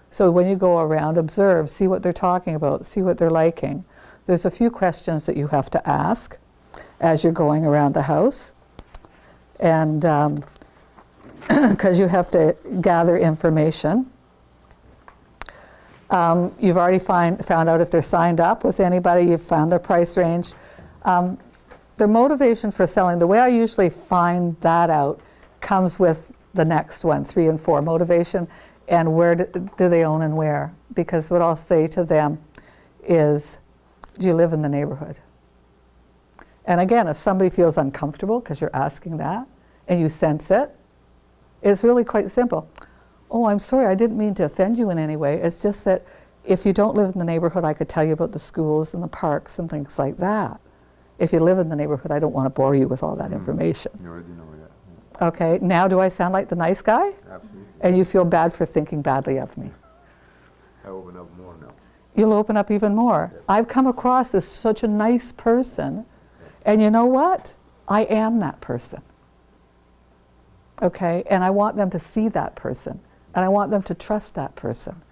So when you go around, observe, see what they're talking about, see what they're liking. There's a few questions that you have to ask as you're going around the house. And because you have to gather information. You've already found out if they're signed up with anybody, you've found their price range. Their motivation for selling, the way I usually find that out comes with the next one, 3 and 4, motivation and where do they own and where. Because what I'll say to them is, do you live in the neighborhood? And again, if somebody feels uncomfortable because you're asking that and you sense it, it's really quite simple. Oh, I'm sorry, I didn't mean to offend you in any way. It's just that if you don't live in the neighborhood, I could tell you about the schools and the parks and things like that. If you live in the neighborhood, I don't want to bore you with all that information. You already know that. Okay, now do I sound like the nice guy? Absolutely. And you feel bad for thinking badly of me? I open up more now. You'll open up even more. I've come across as such a nice person, and you know what? I am that person. Okay, and I want them to see that person, and I want them to trust that person,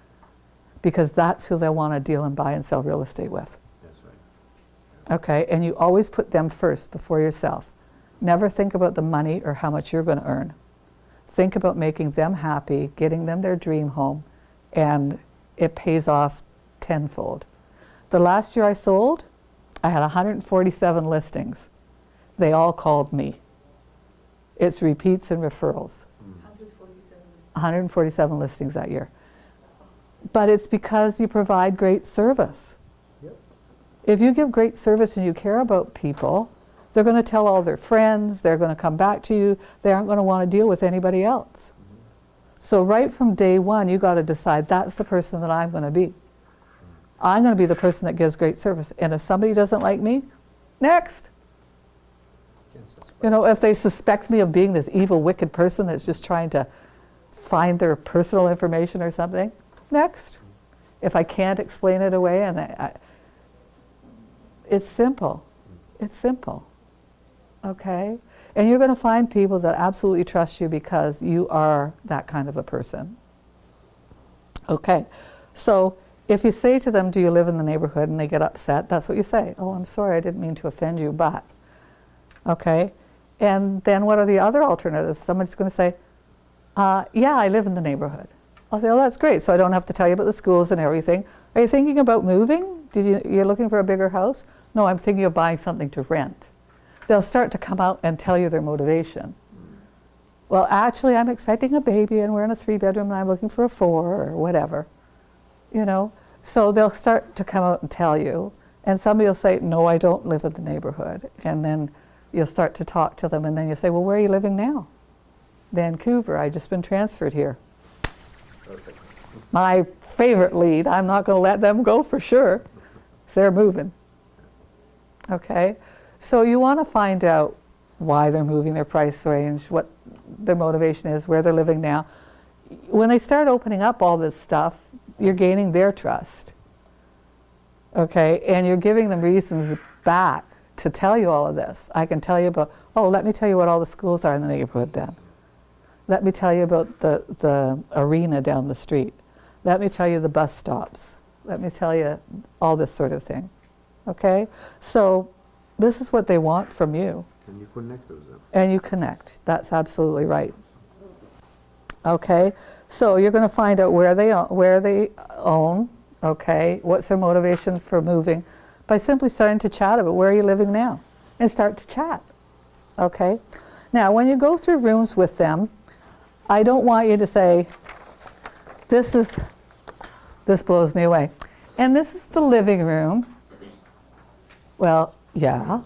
because that's who they'll want to deal and buy and sell real estate with. That's right. Okay, and you always put them first before yourself. Never think about the money or how much you're going to earn. Think about making them happy, getting them their dream home, and it pays off tenfold. The last year I sold, I had 147 listings. They all called me. It's repeats and referrals. 147 listings that year. But it's because you provide great service. Yep. If you give great service and you care about people, they're going to tell all their friends, they're going to come back to you, they aren't going to want to deal with anybody else. So right from day one, you got to decide that's the person that I'm going to be. I'm going to be the person that gives great service. And if somebody doesn't like me, next. You know, if they suspect me of being this evil, wicked person that's just trying to find their personal information or something, next. If I can't explain it away, and it's simple. It's simple. Okay? And you're going to find people that absolutely trust you because you are that kind of a person. Okay. So if you say to them, do you live in the neighborhood, and they get upset, that's what you say. Oh, I'm sorry, I didn't mean to offend you, but. Okay? And then what are the other alternatives? Somebody's going to say, yeah, I live in the neighborhood. I'll say, oh, that's great, so I don't have to tell you about the schools and everything. Are you thinking about moving? You're looking for a bigger house? No, I'm thinking of buying something to rent. They'll start to come out and tell you their motivation. Well, actually, I'm expecting a baby, and we're in a 3-bedroom, and I'm looking for a 4 or whatever. You know? So they'll start to come out and tell you, and somebody will say, no, I don't live in the neighborhood. And then you'll start to talk to them, and then you say, well, where are you living now? Vancouver, I've just been transferred here. Perfect. My favorite lead, I'm not going to let them go for sure, because they're moving. Okay? So you want to find out why they're moving, their price range, what their motivation is, where they're living now. When they start opening up all this stuff, you're gaining their trust. Okay? And you're giving them reasons back to tell you all of this. I can tell you about, oh, let me tell you what all the schools are in the neighborhood then. Let me tell you about the arena down the street. Let me tell you the bus stops. Let me tell you all this sort of thing. Okay? So this is what they want from you. And you connect those up. And you connect. That's absolutely right. Okay? So you're going to find out where they own, okay? What's their motivation for moving? By simply starting to chat about where are you living now? And start to chat. Okay? Now, when you go through rooms with them, I don't want you to say, This blows me away. And this is the living room. Well, yeah.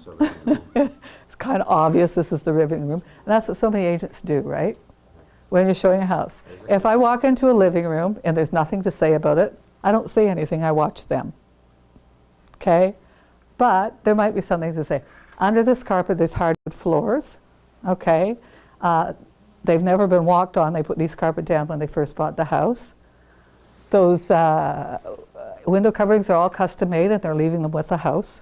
It's kind of obvious this is the living room. And that's what so many agents do, right? When you're showing a house. If I walk into a living room and there's nothing to say about it, I don't say anything, I watch them. Okay? But there might be something to say. Under this carpet, there's hardwood floors. Okay? They've never been walked on. They put these carpet down when they first bought the house. Those window coverings are all custom made and they're leaving them with the house.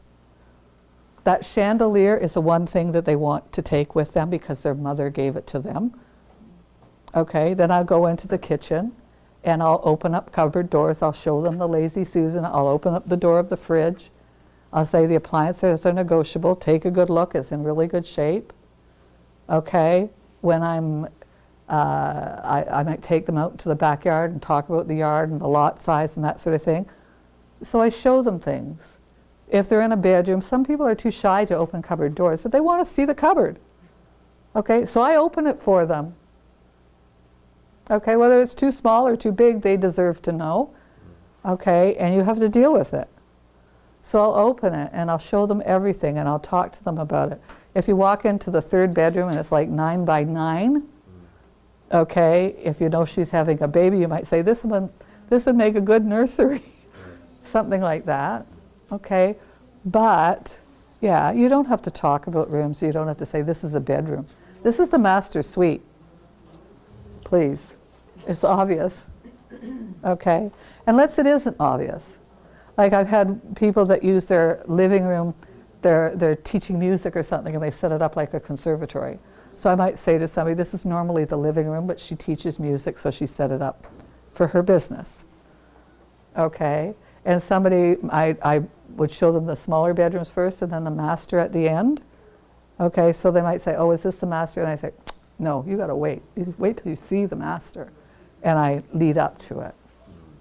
That chandelier is the one thing that they want to take with them because their mother gave it to them. Okay, then I'll go into the kitchen and I'll open up cupboard doors. I'll show them the Lazy Susan. I'll open up the door of the fridge. I'll say the appliances are negotiable. Take a good look. It's in really good shape. Okay, when I might take them out to the backyard and talk about the yard and the lot size and that sort of thing. So I show them things. If they're in a bedroom, some people are too shy to open cupboard doors, but they want to see the cupboard. Okay, so I open it for them. Okay, whether it's too small or too big, they deserve to know. Okay, and you have to deal with it. So I'll open it and I'll show them everything and I'll talk to them about it. If you walk into the third bedroom and it's like 9 by 9, okay, if you know she's having a baby, you might say, this would make a good nursery. Something like that. Okay, but yeah, you don't have to talk about rooms. You don't have to say, this is a bedroom. This is the master suite. Please. It's obvious. Okay, unless it isn't obvious. Like I've had people that use their living room, they're teaching music or something and they've set it up like a conservatory. So I might say to somebody, this is normally the living room, but she teaches music, so she set it up for her business. Okay, and somebody, I would show them the smaller bedrooms first and then the master at the end. Okay, so they might say, oh, is this the master? And I say, no, you gotta wait. You wait till you see the master. And I lead up to it.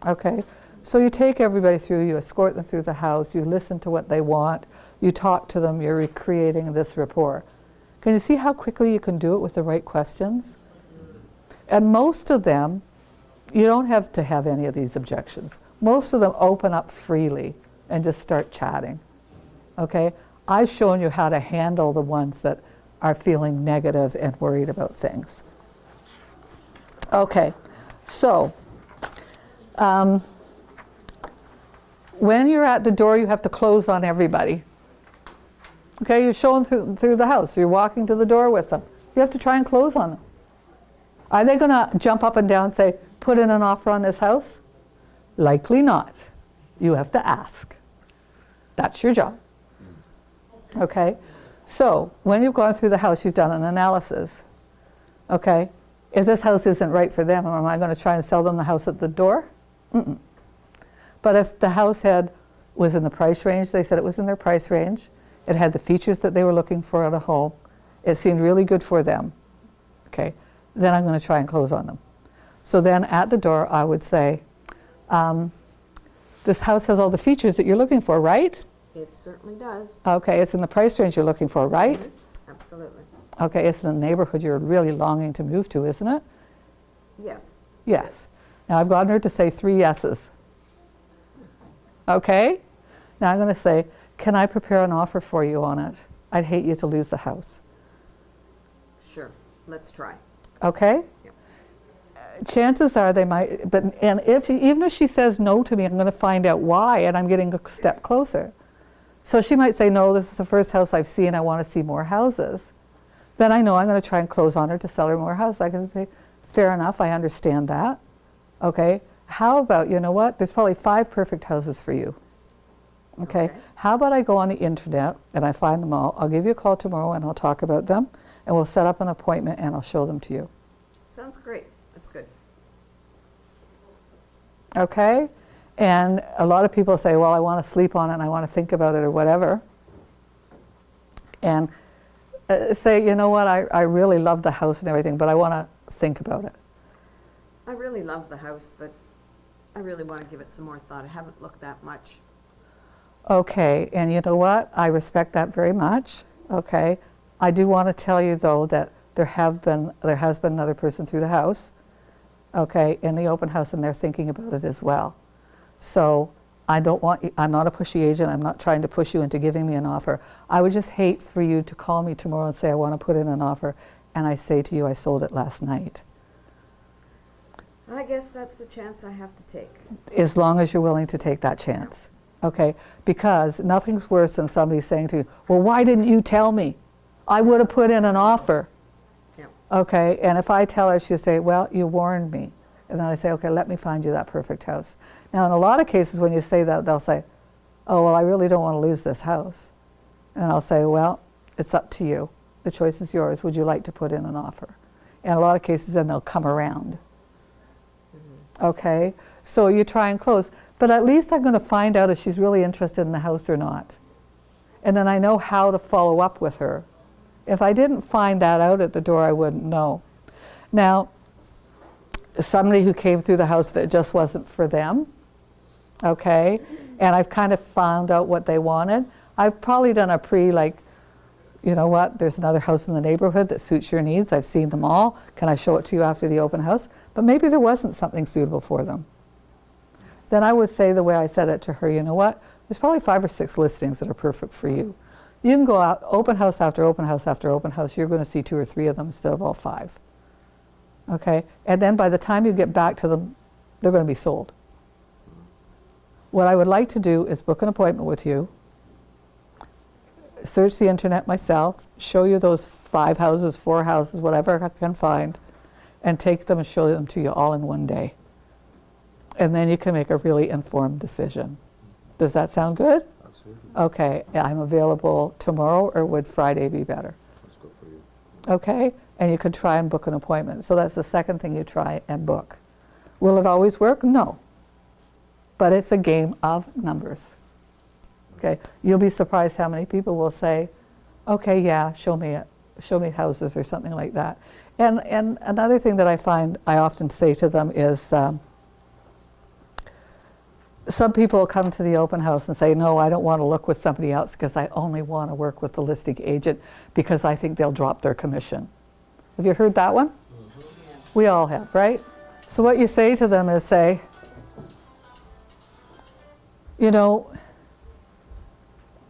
Okay, so you take everybody through, you escort them through the house, you listen to what they want, you talk to them, you're recreating this rapport. Can you see how quickly you can do it with the right questions? And most of them, you don't have to have any of these objections. Most of them open up freely and just start chatting. Okay? I've shown you how to handle the ones that are feeling negative and worried about things. Okay, so when you're at the door, you have to close on everybody. Okay, you're showing through the house. You're walking to the door with them. You have to try and close on them. Are they going to jump up and down and say, put in an offer on this house? Likely not. You have to ask. That's your job. Okay? So, when you've gone through the house, you've done an analysis. Okay? If this house isn't right for them, am I going to try and sell them the house at the door? Mm-mm. But if the house was in the price range, they said it was in their price range, it had the features that they were looking for at a home, it seemed really good for them, okay, then I'm going to try and close on them. So then at the door, I would say, this house has all the features that you're looking for, right? It certainly does. Okay, it's in the price range you're looking for, right? Mm-hmm. Absolutely. Okay, it's in the neighborhood you're really longing to move to, isn't it? Yes. Yes. Now I've gotten her to say 3 yeses. Okay? Now I'm going to say, can I prepare an offer for you on it? I'd hate you to lose the house. Sure. Let's try. Okay? Yep. Chances are they might, even if she says no to me, I'm going to find out why, and I'm getting a step closer. So she might say, no, this is the first house I've seen, I want to see more houses. Then I know I'm going to try and close on her to sell her more houses. I can say, fair enough, I understand that. Okay, how about, you know what, there's probably 5 perfect houses for you. Okay, how about I go on the internet and I find them all. I'll give you a call tomorrow and I'll talk about them and we'll set up an appointment and I'll show them to you. Sounds great. That's good. Okay, and a lot of people say, well, I want to sleep on it and I want to think about it or whatever. And say, you know what, I really love the house and everything, but I want to think about it. I really love the house, but I really want to give it some more thought. I haven't looked that much. Okay, and you know what? I respect that very much. Okay, I do want to tell you though that there has been another person through the house, okay, in the open house, and they're thinking about it as well. So I don't want you, I'm not a pushy agent. I'm not trying to push you into giving me an offer. I would just hate for you to call me tomorrow and say, I want to put in an offer, and I say to you, I sold it last night. I guess that's the chance I have to take. As long as you're willing to take that chance, okay? Because nothing's worse than somebody saying to you, well, why didn't you tell me? I would have put in an offer. Yeah. Okay, and if I tell her, she'll say, well, you warned me. And then I say, okay, let me find you that perfect house. Now, in a lot of cases, when you say that, they'll say, oh, well, I really don't want to lose this house. And I'll say, well, it's up to you. The choice is yours. Would you like to put in an offer? In a lot of cases, then they'll come around. Okay, so you try and close. But at least I'm going to find out if she's really interested in the house or not. And then I know how to follow up with her. If I didn't find that out at the door, I wouldn't know. Now, somebody who came through the house that just wasn't for them, okay, and I've kind of found out what they wanted, I've probably done a you know what, there's another house in the neighborhood that suits your needs. I've seen them all. Can I show it to you after the open house? But maybe there wasn't something suitable for them. Then I would say the way I said it to her, you know what, there's probably 5 or 6 listings that are perfect for you. You can go out open house after open house after open house. You're going to see 2 or 3 of them instead of all 5. Okay? And then by the time you get back to them, they're going to be sold. What I would like to do is book an appointment with you, search the internet myself, show you those 5 houses, 4 houses, whatever I can find, and take them and show them to you all in one day. And then you can make a really informed decision. Does that sound good? Absolutely. Okay, I'm available tomorrow, or would Friday be better? Let's go for you. Okay, and you could try and book an appointment. So that's the second thing you try and book. Will it always work? No. But it's a game of numbers. Okay, you'll be surprised how many people will say, okay, yeah, show me houses or something like that. And another thing that I find I often say to them is, some people come to the open house and say, no, I don't want to look with somebody else because I only want to work with the listing agent because I think they'll drop their commission. Have you heard that one? Mm-hmm. We all have, right? So what you say to them is say, you know,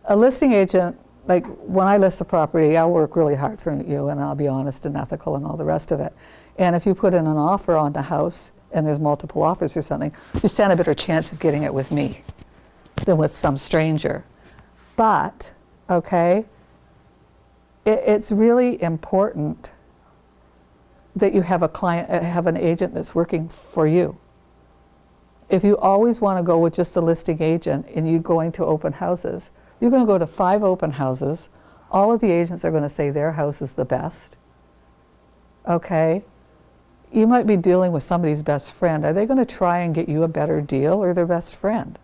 a listing agent, like when I list a property, I'll work really hard for you and I'll be honest and ethical and all the rest of it. And if you put in an offer on the house and there's multiple offers or something, you stand a better chance of getting it with me than with some stranger. But, okay, it's really important that you have a client, have an agent that's working for you. If you always want to go with just a listing agent and you going to open houses, you're going to go to 5 open houses. All of the agents are going to say their house is the best. Okay? You might be dealing with somebody's best friend. Are they going to try and get you a better deal or their best friend?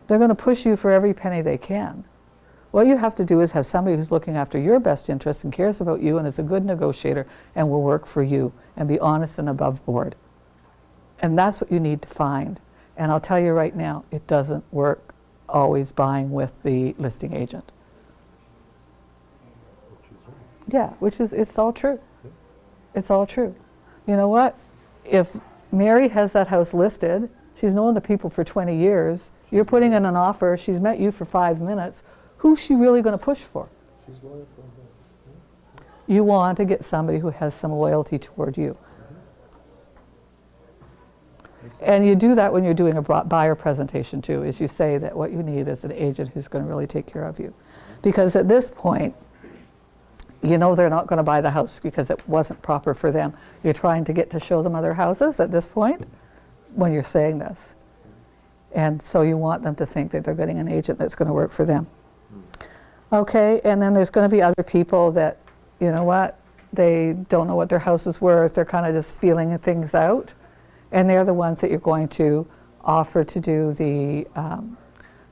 They're going to push you for every penny they can. What you have to do is have somebody who's looking after your best interests and cares about you and is a good negotiator and will work for you and be honest and above board. And that's what you need to find. And I'll tell you right now, it doesn't work always buying with the listing agent. Which is right. Yeah, it's all true. It's all true. You know what? If Mary has that house listed, she's known the people for 20 years, you're putting in an offer, she's met you for 5 minutes, who's she really going to push for? She's loyal for her. You want to get somebody who has some loyalty toward you. And you do that when you're doing a buyer presentation too, is you say that what you need is an agent who's going to really take care of you. Because at this point, you know they're not going to buy the house because it wasn't proper for them. You're trying to get to show them other houses at this point when you're saying this. And so you want them to think that they're getting an agent that's going to work for them. Okay, and then there's going to be other people that, you know what, they don't know what their house is worth. They're kind of just feeling things out. And they're the ones that you're going to offer to do the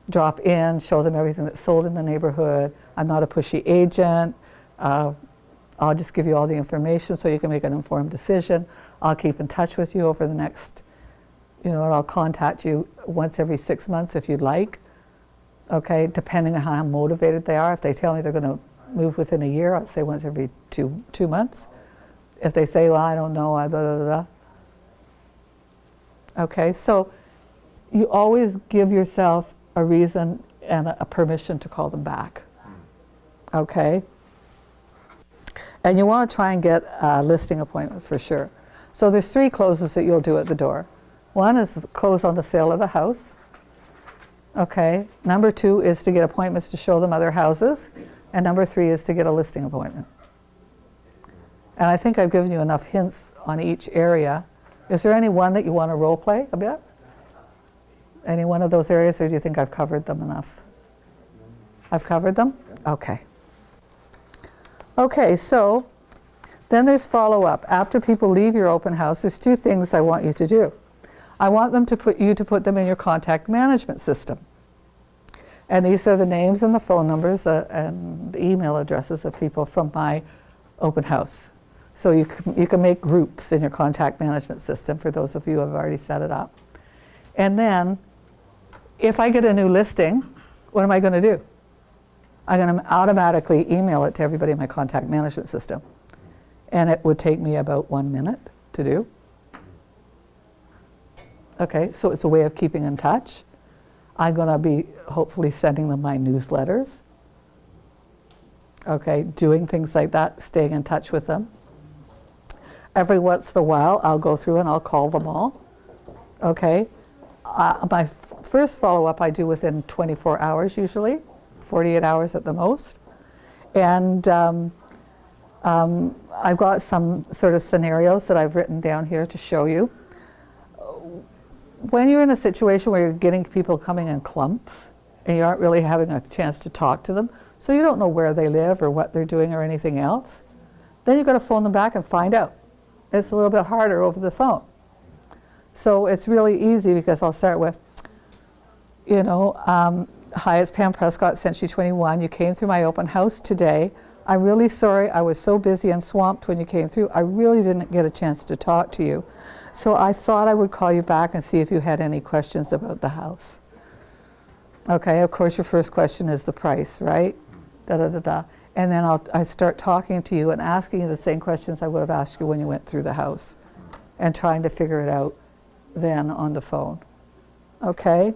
drop in, show them everything that's sold in the neighborhood. I'm not a pushy agent. I'll just give you all the information so you can make an informed decision. I'll keep in touch with you over the next, and I'll contact you once every 6 months if you'd like. Okay, depending on how motivated they are. If they tell me they're going to move within a year, I'll say once every two months. If they say, well, I don't know, blah, blah, blah, Okay, so you always give yourself a reason and a permission to call them back. Okay? And you want to try and get a listing appointment for sure. So there's 3 closes that you'll do at the door. One is close on the sale of the house. Okay. Number 2 is to get appointments to show them other houses. And number 3 is to get a listing appointment. And I think I've given you enough hints on each area. Is there any one that you want to role play a bit? Any one of those areas, or do you think I've covered them enough? I've covered them? Okay. Okay, so then there's follow-up. After people leave your open house, there's 2 things I want you to do. I want them to put them in your contact management system. And these are the names and the phone numbers and the email addresses of people from my open house. So you can make groups in your contact management system for those of you who have already set it up. And then, if I get a new listing, what am I going to do? I'm going to automatically email it to everybody in my contact management system. And it would take me about 1 minute to do. Okay, so it's a way of keeping in touch. I'm going to be hopefully sending them my newsletters. Okay, doing things like that, staying in touch with them. Every once in a while, I'll go through and I'll call them all. Okay, my first follow-up I do within 24 hours usually, 48 hours at the most. And I've got some sort of scenarios that I've written down here to show you. When you're in a situation where you're getting people coming in clumps and you aren't really having a chance to talk to them, so you don't know where they live or what they're doing or anything else, then you've got to phone them back and find out. It's a little bit harder over the phone. So it's really easy because I'll start with, hi, it's Pam Prescott, Century 21. You came through my open house today. I'm really sorry. I was so busy and swamped when you came through. I really didn't get a chance to talk to you. So I thought I would call you back and see if you had any questions about the house. Okay, of course your first question is the price, right? Da-da-da-da. And then I start talking to you and asking you the same questions I would have asked you when you went through the house and trying to figure it out then on the phone. Okay?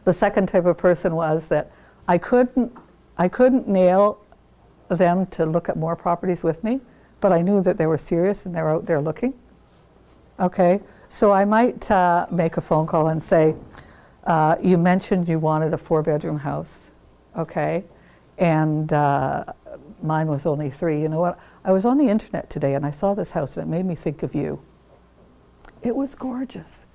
The second type of person was that I couldn't nail them to look at more properties with me, but I knew that they were serious and they were out there looking. Okay? So I might make a phone call and say, you mentioned you wanted a 4-bedroom house. Okay? And mine was only 3. You know what? I was on the internet today and I saw this house and it made me think of you. It was gorgeous.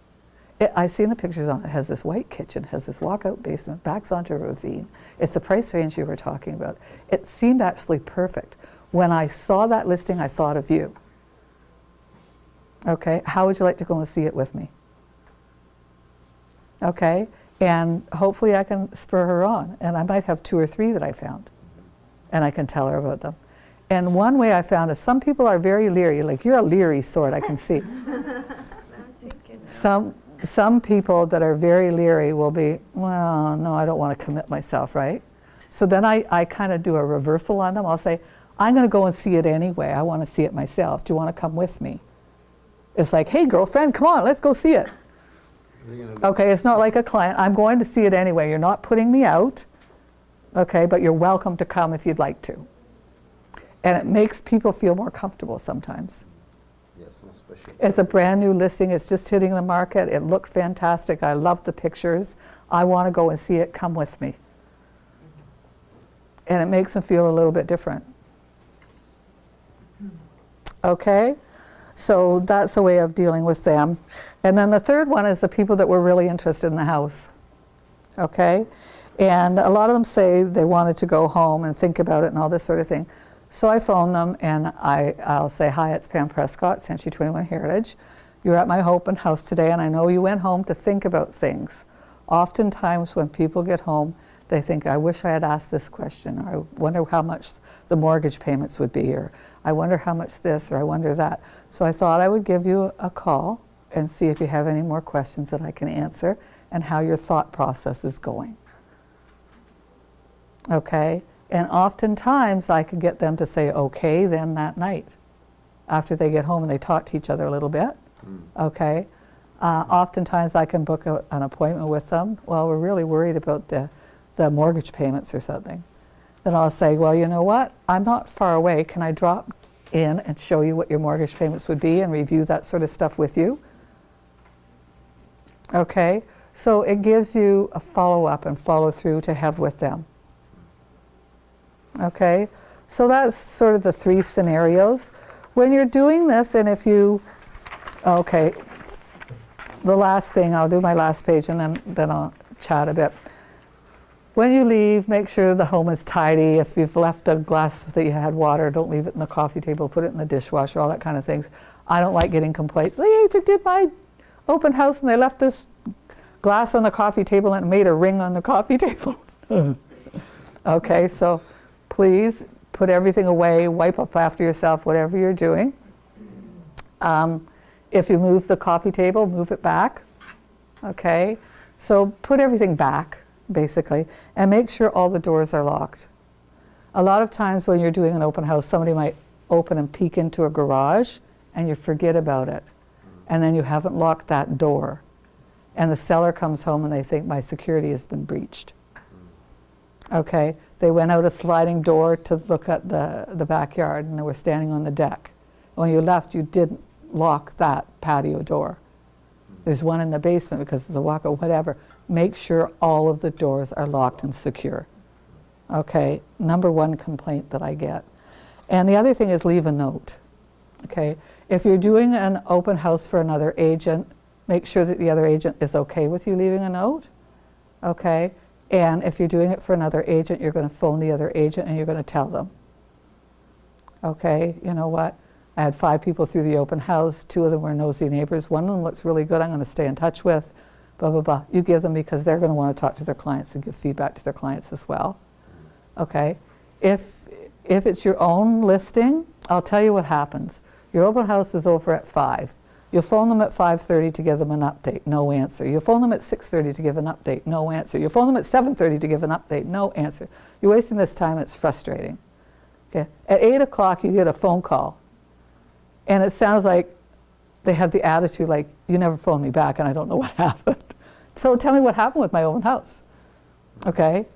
I've seen the pictures on it. It has this white kitchen, has this walkout basement, backs onto a ravine. It's the price range you were talking about. It seemed actually perfect. When I saw that listing, I thought of you. Okay, how would you like to go and see it with me? Okay, and hopefully I can spur her on. And I might have 2 or 3 that I found. And I can tell her about them. And one way I found is some people are very leery. Like you're a leery sort, I can see. Some people that are very leery will be, well, no, I don't want to commit myself, right? So then I kind of do a reversal on them. I'll say, I'm going to go and see it anyway. I want to see it myself. Do you want to come with me? It's like, hey, girlfriend, come on, let's go see it. Okay, it's not like a client. I'm going to see it anyway. You're not putting me out, okay, but you're welcome to come if you'd like to. And it makes people feel more comfortable sometimes. Yes, especially. It's a brand new listing. It's just hitting the market. It looked fantastic. I love the pictures. I want to go and see it. Come with me. And it makes them feel a little bit different. Okay? So that's a way of dealing with them. And then the third one is the people that were really interested in the house. Okay? And a lot of them say they wanted to go home and think about it and all this sort of thing. So I phone them and I'll say, hi, it's Pam Prescott, Century 21 Heritage. You're at my open house today and I know you went home to think about things. Oftentimes when people get home, they think, I wish I had asked this question, or I wonder how much the mortgage payments would be, or I wonder how much this, or I wonder that. So I thought I would give you a call and see if you have any more questions that I can answer and how your thought process is going. Okay? And oftentimes I can get them to say okay then that night after they get home and they talk to each other a little bit. Okay? Oftentimes I can book an appointment with them. Well, we're really worried about the mortgage payments or something. Then I'll say, well, you know what? I'm not far away. Can I drop in and show you what your mortgage payments would be and review that sort of stuff with you? Okay, so it gives you a follow-up and follow-through to have with them. Okay, so that's sort of the 3 scenarios. When you're doing this, and if you, okay, the last thing, I'll do my last page and then I'll chat a bit. When you leave, make sure the home is tidy. If you've left a glass that you had water, don't leave it in the coffee table, put it in the dishwasher, all that kind of things. I don't like getting complaints. The agent did my open house and they left this glass on the coffee table and it made a ring on the coffee table. Okay, so please put everything away, wipe up after yourself, whatever you're doing. If you move the coffee table, move it back. Okay, so put everything back, basically, and make sure all the doors are locked. A lot of times when you're doing an open house, somebody might open and peek into a garage and you forget about it. And then you haven't locked that door. And the seller comes home and they think my security has been breached. Okay, they went out a sliding door to look at the backyard and they were standing on the deck. When you left, you didn't lock that patio door. There's one in the basement because there's a walkout, whatever. Make sure all of the doors are locked and secure. Okay, number 1 complaint that I get. And the other thing is leave a note. Okay, if you're doing an open house for another agent, make sure that the other agent is okay with you leaving a note. Okay, and if you're doing it for another agent, you're going to phone the other agent and you're going to tell them. Okay, you know what? I had 5 people through the open house. 2 of them were nosy neighbors. One of them looks really good. I'm going to stay in touch with. Blah, blah, blah. You give them because they're going to want to talk to their clients and give feedback to their clients as well. Okay? If it's your own listing, I'll tell you what happens. Your open house is over at 5. You'll phone them at 5:30 to give them an update. No answer. You'll phone them at 6:30 to give an update. No answer. You'll phone them at 7:30 to give an update. No answer. You're wasting this time. It's frustrating. Okay? At 8 o'clock, you get a phone call. And it sounds like they have the attitude like, you never phoned me back and I don't know what happened. So tell me what happened with my open house. Okay?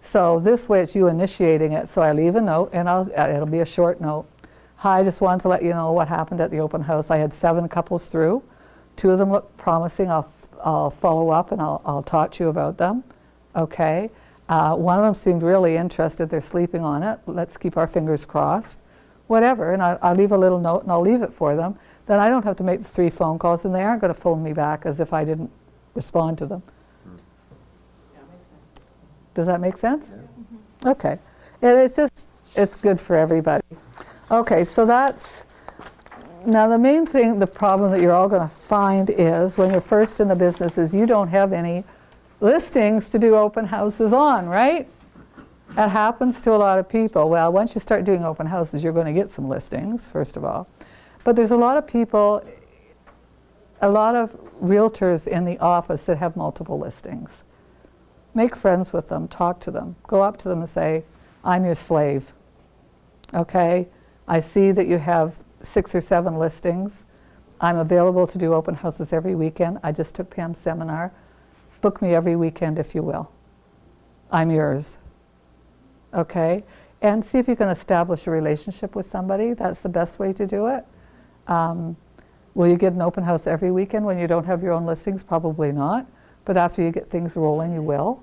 So this way it's you initiating it. So I leave a note and it'll be a short note. Hi, I just wanted to let you know what happened at the open house. I had 7 couples through. 2 of them look promising. I'll follow up and I'll talk to you about them. Okay? One of them seemed really interested. They're sleeping on it. Let's keep our fingers crossed. Whatever, and I'll leave a little note and I'll leave it for them. Then I don't have to make the 3 phone calls and they aren't going to phone me back as if I didn't respond to them. Yeah, makes sense. Does that make sense? Yeah. Okay. And it's good for everybody. Okay, so that's, now the main thing, the problem that you're all going to find is when you're first in the business is you don't have any listings to do open houses on, right? That happens to a lot of people. Well, once you start doing open houses, you're going to get some listings, first of all. But there's a lot of people, a lot of realtors in the office that have multiple listings. Make friends with them, talk to them. Go up to them and say, I'm your slave. Okay? I see that you have 6 or 7 listings. I'm available to do open houses every weekend. I just took Pam's seminar. Book me every weekend if you will. I'm yours. Okay, and see if you can establish a relationship with somebody. That's the best way to do it. Will you get an open house every weekend when you don't have your own listings? Probably not, but after you get things rolling, you will.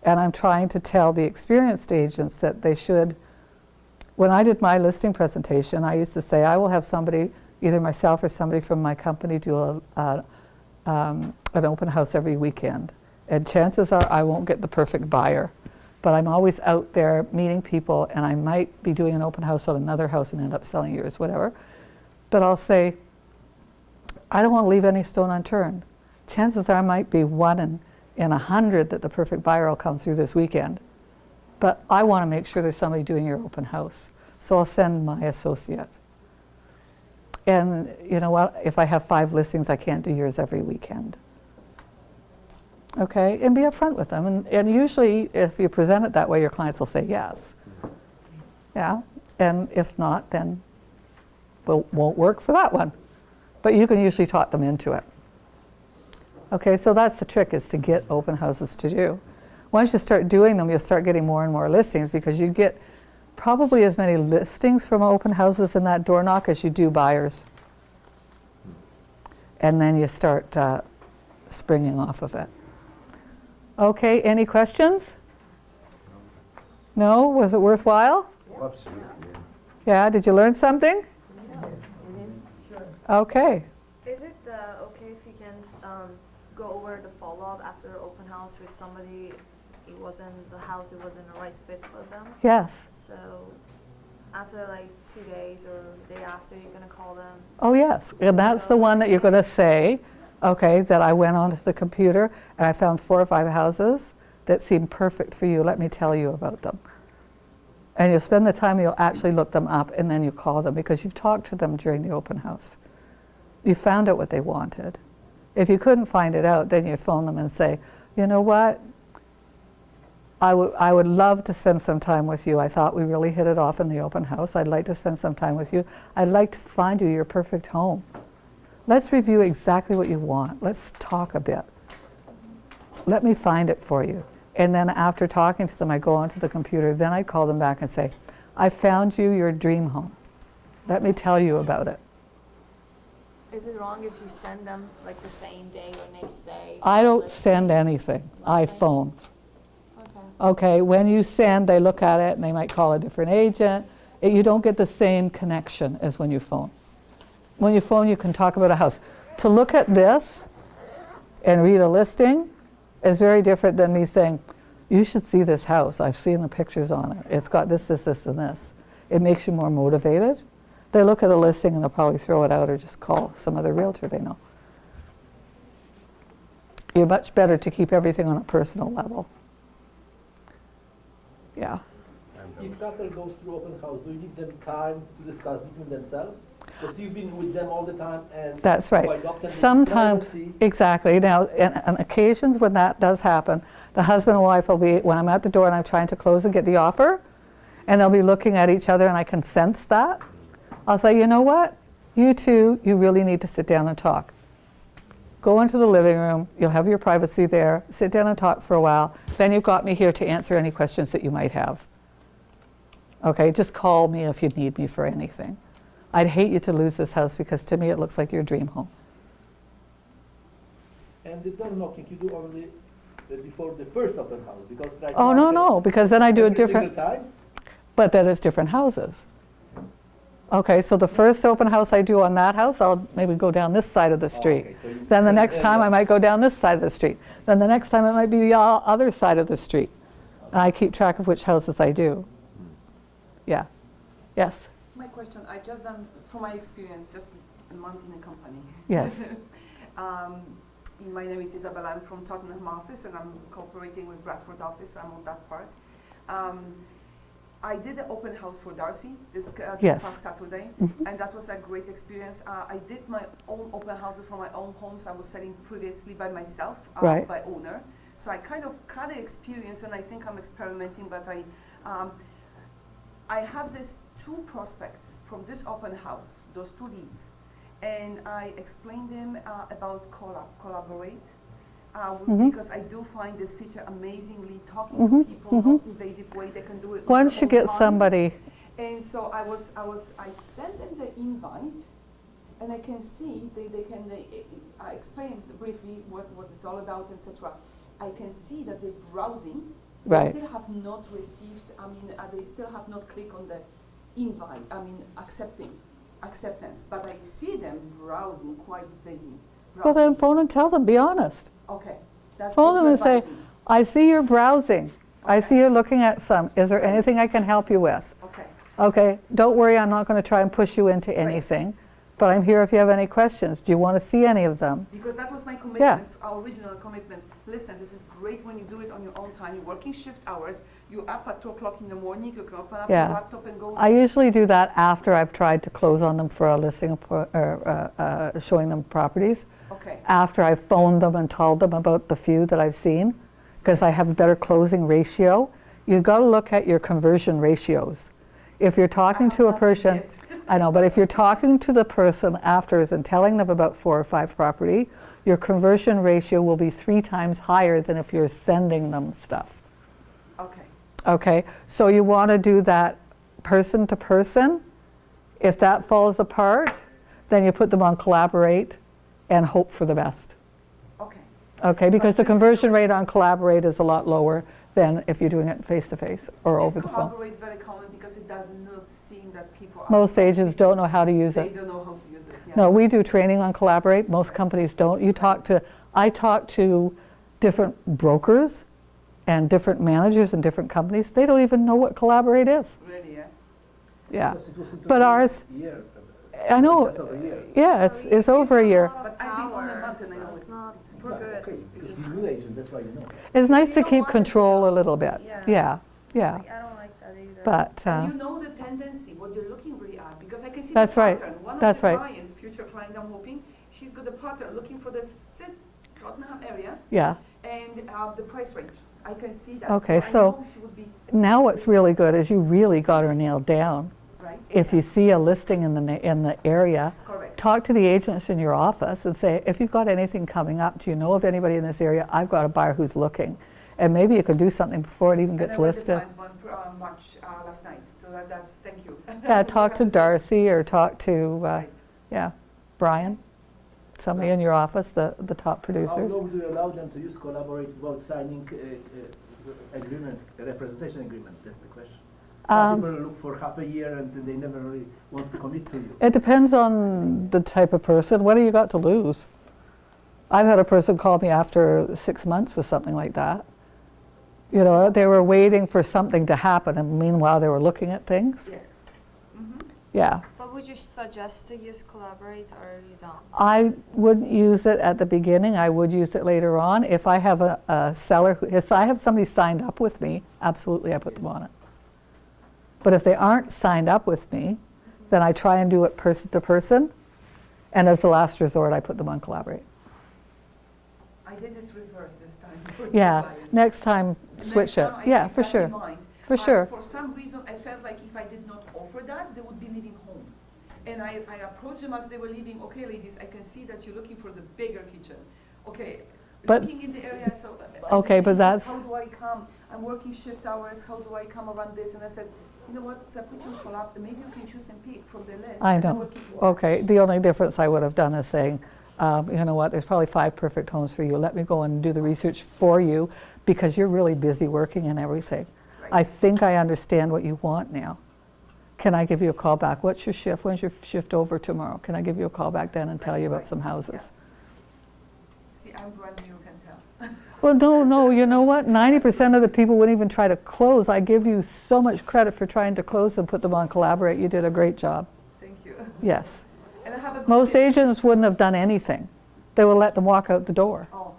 And I'm trying to tell the experienced agents that they should, when I did my listing presentation, I used to say, I will have somebody, either myself or somebody from my company, do an open house every weekend. And chances are I won't get the perfect buyer. But I'm always out there meeting people, and I might be doing an open house on another house and end up selling yours, whatever. But I'll say, I don't want to leave any stone unturned. Chances are I might be 1 in 100 that the perfect buyer will come through this weekend. But I want to make sure there's somebody doing your open house. So I'll send my associate. And you know what? If I have 5 listings, I can't do yours every weekend. Okay, and be upfront with them. And usually, if you present it that way, your clients will say yes. Yeah, and if not, then it won't work for that one. But you can usually talk them into it. Okay, so that's the trick, is to get open houses to do. Once you start doing them, you'll start getting more and more listings, because you get probably as many listings from open houses in that door knock as you do buyers. And then you start springing off of it. Okay, any questions? No? Was it worthwhile? Absolutely. Yeah, did you learn something? Okay. Is it okay if you can go over the follow-up after the open house with somebody? It wasn't the house, it wasn't the right fit for them. Yes. So after like 2 days or the day after, you're gonna call them. Oh, yes. And that's the one that you're going to say, okay, that I went onto the computer and I found 4 or 5 houses that seemed perfect for you. Let me tell you about them. And you'll spend the time, you'll actually look them up, and then you call them, because you've talked to them during the open house. You found out what they wanted. If you couldn't find it out, then you'd phone them and say, you know what? I would love to spend some time with you. I thought we really hit it off in the open house. I'd like to spend some time with you. I'd like to find you your perfect home. Let's review exactly what you want. Let's talk a bit. Let me find it for you. And then after talking to them, I go onto the computer. Then I call them back and say, I found you your dream home. Let me tell you about it. Is it wrong if you send them like the same day or next day? I don't send anything. I phone. Okay. Okay, when you send, they look at it and they might call a different agent. You don't get the same connection as when you phone. When you phone, you can talk about a house. To look at this and read a listing is very different than me saying, you should see this house. I've seen the pictures on it. It's got this, this, this, and this. It makes you more motivated. They look at a listing and they'll probably throw it out or just call some other realtor they know. You're much better to keep everything on a personal level. Yeah. If couple goes through open house, do you give them time to discuss between themselves? Because you've been with them all the time, and That's right. quite often they Sometimes, privacy. exactly. Now, on occasions when that does happen, the husband and wife will be, when I'm at the door and I'm trying to close and get the offer, and they'll be looking at each other and I can sense that. I'll say, you know what? You two, you really need to sit down and talk. Go into the living room. You'll have your privacy there. Sit down and talk for a while. Then you've got me here to answer any questions that you might have. Okay, just call me if you need me for anything. I'd hate you to lose this house, because to me it looks like your dream home. And the door knocking you do only before the first open house, because right Oh, now no, because then I do a every single different, time. but then it's different houses. Okay, so the first open house I do on that house, I'll maybe go down this side of the street. Okay, so you- Then the next yeah, time yeah. I might go down this side of the street. Then the next time it might be the other side of the street. And I keep track of which houses I do. Yeah. Yes. My question, I just done, from my experience, just a month in a company. Yes. My name is Isabella. I'm from Tottenham office, and I'm cooperating with Bradford office. I'm on that part. I did an open house for Darcy this Yes. past Saturday, and that was a great experience. I did my own open houses for my own homes. I was selling previously by myself, Right. by owner. So I kind of got the experience, and I think I'm experimenting, but I have these 2 prospects from this open house, those 2 leads, and I explained them about collaborate, because I do find this feature amazingly talking to people, not invasive way. They can do it. on Once their you own get time. somebody, And so I sent them the invite, and I can see I explained briefly what it's all about, etc. I can see that they're browsing. Right. They still have not received, they still have not clicked on the invite, acceptance, but I see them browsing, quite busy. well then phone and tell them, be honest. Okay, that's Phone what them you're and say, advising. I see you're browsing. I Okay. see you're looking at some. Is there anything I can help you with? Okay, Okay, don't worry, I'm not going to try and push you into anything, but I'm here if you have any questions. Do you want to see any of them? because that was my Yeah. commitment, our original commitment. Listen, this is great when you do it on your own time. You're working shift hours. You're up at 2 o'clock in the morning. You can open up Yeah. your laptop and go. I usually do that after I've tried to close on them for a listing or showing them properties. Okay. After I've phoned them and told them about the few that I've seen, because I have a better closing ratio. You've got to look at your conversion ratios. If you're talking to a person, I know, but if you're talking to the person afterwards and telling them about 4 or 5 property, your conversion ratio will be 3 times higher than if you're sending them stuff. Okay. Okay, so you want to do that person to person. If that falls apart, then you put them on Collaborate and hope for the best. Okay. Okay, because the since conversion rate on Collaborate is a lot lower than if you're doing it face-to-face or over the phone. Collaborate very common because it does not seem that people are. Most agents don't know how to use They it. don't know how to use it. Yeah. No, we do training on Collaborate. Most companies don't. I talk to different brokers and different managers in different companies. They don't even know what Collaborate is. Really, yeah. Yeah. Because it was introduced But ours- a year, I know. just over a year. Yeah, it's over a year. But I've been on a month and I know It's it. not Right, good. okay, because you're new agent, that's why you know. It's nice to You don't keep want it control to- a little bit. Yeah. Yeah. Like, I don't like that either. But And you know the tendency, what they're looking really at, because I can see That's the right. pattern. One That's of the right. clients, future client I'm hoping, she's got a pattern looking for the Tottenham area yeah. and the price range. I can see that. Okay, I so- know she would be, Now what's really good is you really got her nailed down. right? If you see a listing in the area, Correct. talk to the agents in your office and say, if you've got anything coming up, do you know of anybody in this area? I've got a buyer who's looking. And maybe you can do something before it even And gets I read the listed. client one much last night, so that's, thank you. Yeah, talk to Because- Darcy or talk to, Right. yeah, Brian, somebody in your office, the top How producers. long do you allow them to use Collaborate without signing agreement, a representation agreement? That's the question. Some people look for half a year and they never really want to commit to you. It depends on the type of person. What do you got to lose? I've had a person call me after 6 months with something like that. You know, they were waiting for something to happen, and meanwhile they were looking at things. Yes. Mm-hmm. Yeah. But would you suggest to use Collaborate or you don't? I wouldn't use it at the beginning. I would use it later on. If I have a seller, if I have somebody signed up with me, absolutely I put them on it. But if they aren't signed up with me, then I try and do it person to person. And as the last resort, I put them on Collaborate. I did it reverse this time. for Yeah, clients. next time And switch next it. time I Yeah, keep for that sure. in mind. For sure. For some reason, I felt like if I did not offer that, they would be leaving home. And I approached them as they were leaving. Okay, ladies, I can see that you're looking for the bigger kitchen. Okay, But- looking in the area. So Okay, but she says, that's- how do I come? I'm working shift hours. How do I come around this? And I said, you know what? So I put you on follow up. Maybe you can choose and pick from the list. I and know. will keep you Okay, watch. the only difference I would have done is saying, you know what, there's probably 5 perfect homes for you. Let me go and do the research for you because you're really busy working and everything. Right. I think I understand what you want now. Can I give you a call back? What's your shift? When's your shift over tomorrow? Can I give you a call back then and tell you about Right. some houses? See, I'm brand new. You can tell. Well, no, you know what? 90% of the people wouldn't even try to close. I give you so much credit for trying to close and put them on Collaborate. You did a great job. Thank you. Yes. And I have a good Most tips. agents wouldn't have done anything. They would let them walk out the door. Oh,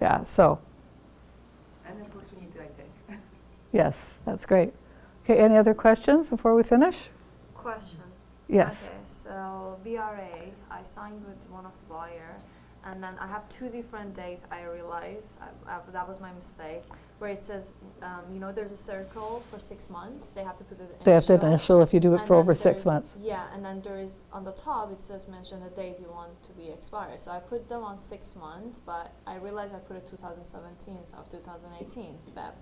Yeah, so, an opportunity, I think. yes, that's great. Okay, any other questions before we finish? Question. Yes. Okay, so BRA, I signed with one of the buyer, and then I have 2 different dates. I realize that was my mistake. Where it says, you know, there's a circle for 6 months. They have to put it. They have to initial if you do it And for then over 6 there's- months. Yeah, and then there is on the top it says mention the date you want to be expired. So I put them on 6 months, but I realized I put it 2017 instead of 2018 Feb.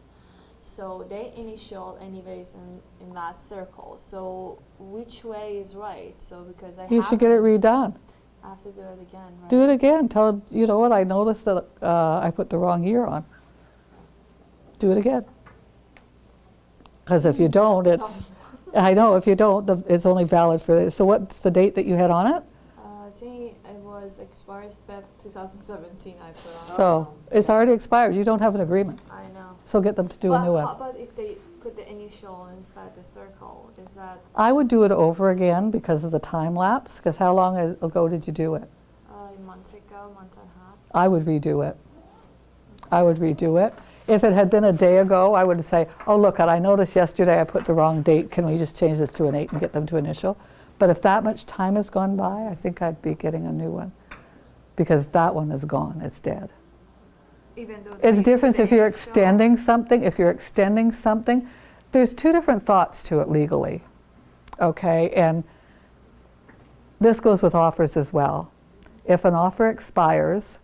So they initial anyways in that circle. So which way is right? So because I You have should get it redone. I have to do it again, right? Do it again. Tell them, you know what, I noticed that I put the wrong year on. Do it again. Because if you don't, it's, I know, if you don't, it's only valid for this. So what's the date that you had on it? I think it was expired Feb 2017 I put on. So it's already expired. You don't have an agreement. I know. So get them to do a new How one. about if they put the initial inside the circle? Is that I would do it over again because of the time lapse. Because how long ago did you do it? a month ago, month and a half? I would redo it. I would redo it. If it had been a day ago, I would say, oh, look, I noticed yesterday I put the wrong date. Can we just change this to an 8 and get them to initial? But if that much time has gone by, I think I'd be getting a new one. Because that one is gone. It's dead. Even though It's they different put if the you're initial? extending something. If you're extending something, there's 2 different thoughts to it legally. okay? And this goes with offers as well. If an offer expires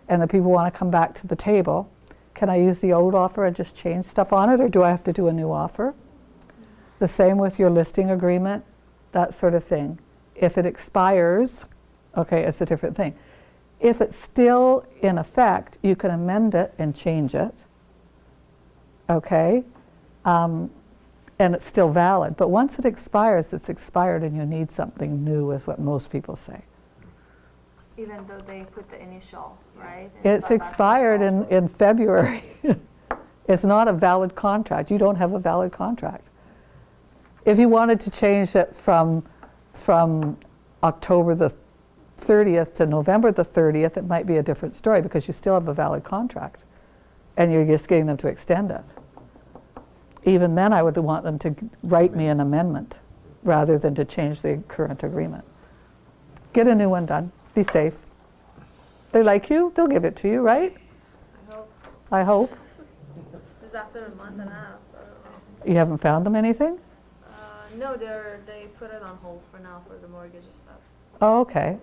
and the people want to come back to the table, can I use the old offer and just change stuff on it, or do I have to do a new offer? The same with your listing agreement, that sort of thing. If it expires, okay, it's a different thing. If it's still in effect, you can amend it and change it, okay? And it's still valid. But once it expires, it's expired and you need something new, is what most people say. Even though they put the initial, right? It's expired in February. It's not a valid contract. You don't have a valid contract. If you wanted to change it from October the 30th to November the 30th, it might be a different story because you still have a valid contract and you're just getting them to extend it. Even then, I would want them to write me an amendment rather than to change the current agreement. Get a new one done. Be safe. They like you, they'll give it to you, right? I hope. I hope. It's after a month and a half. I don't know. You haven't found them anything? No, they put it on hold for now for the mortgage and stuff. Oh, okay.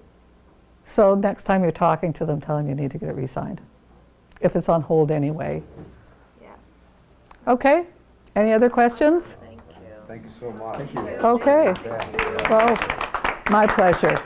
So next time you're talking to them, tell them you need to get it re-signed. If it's on hold anyway. Yeah. Okay. Any other questions? Thank you. Thank you so much. Okay. Thanks. Well, my pleasure.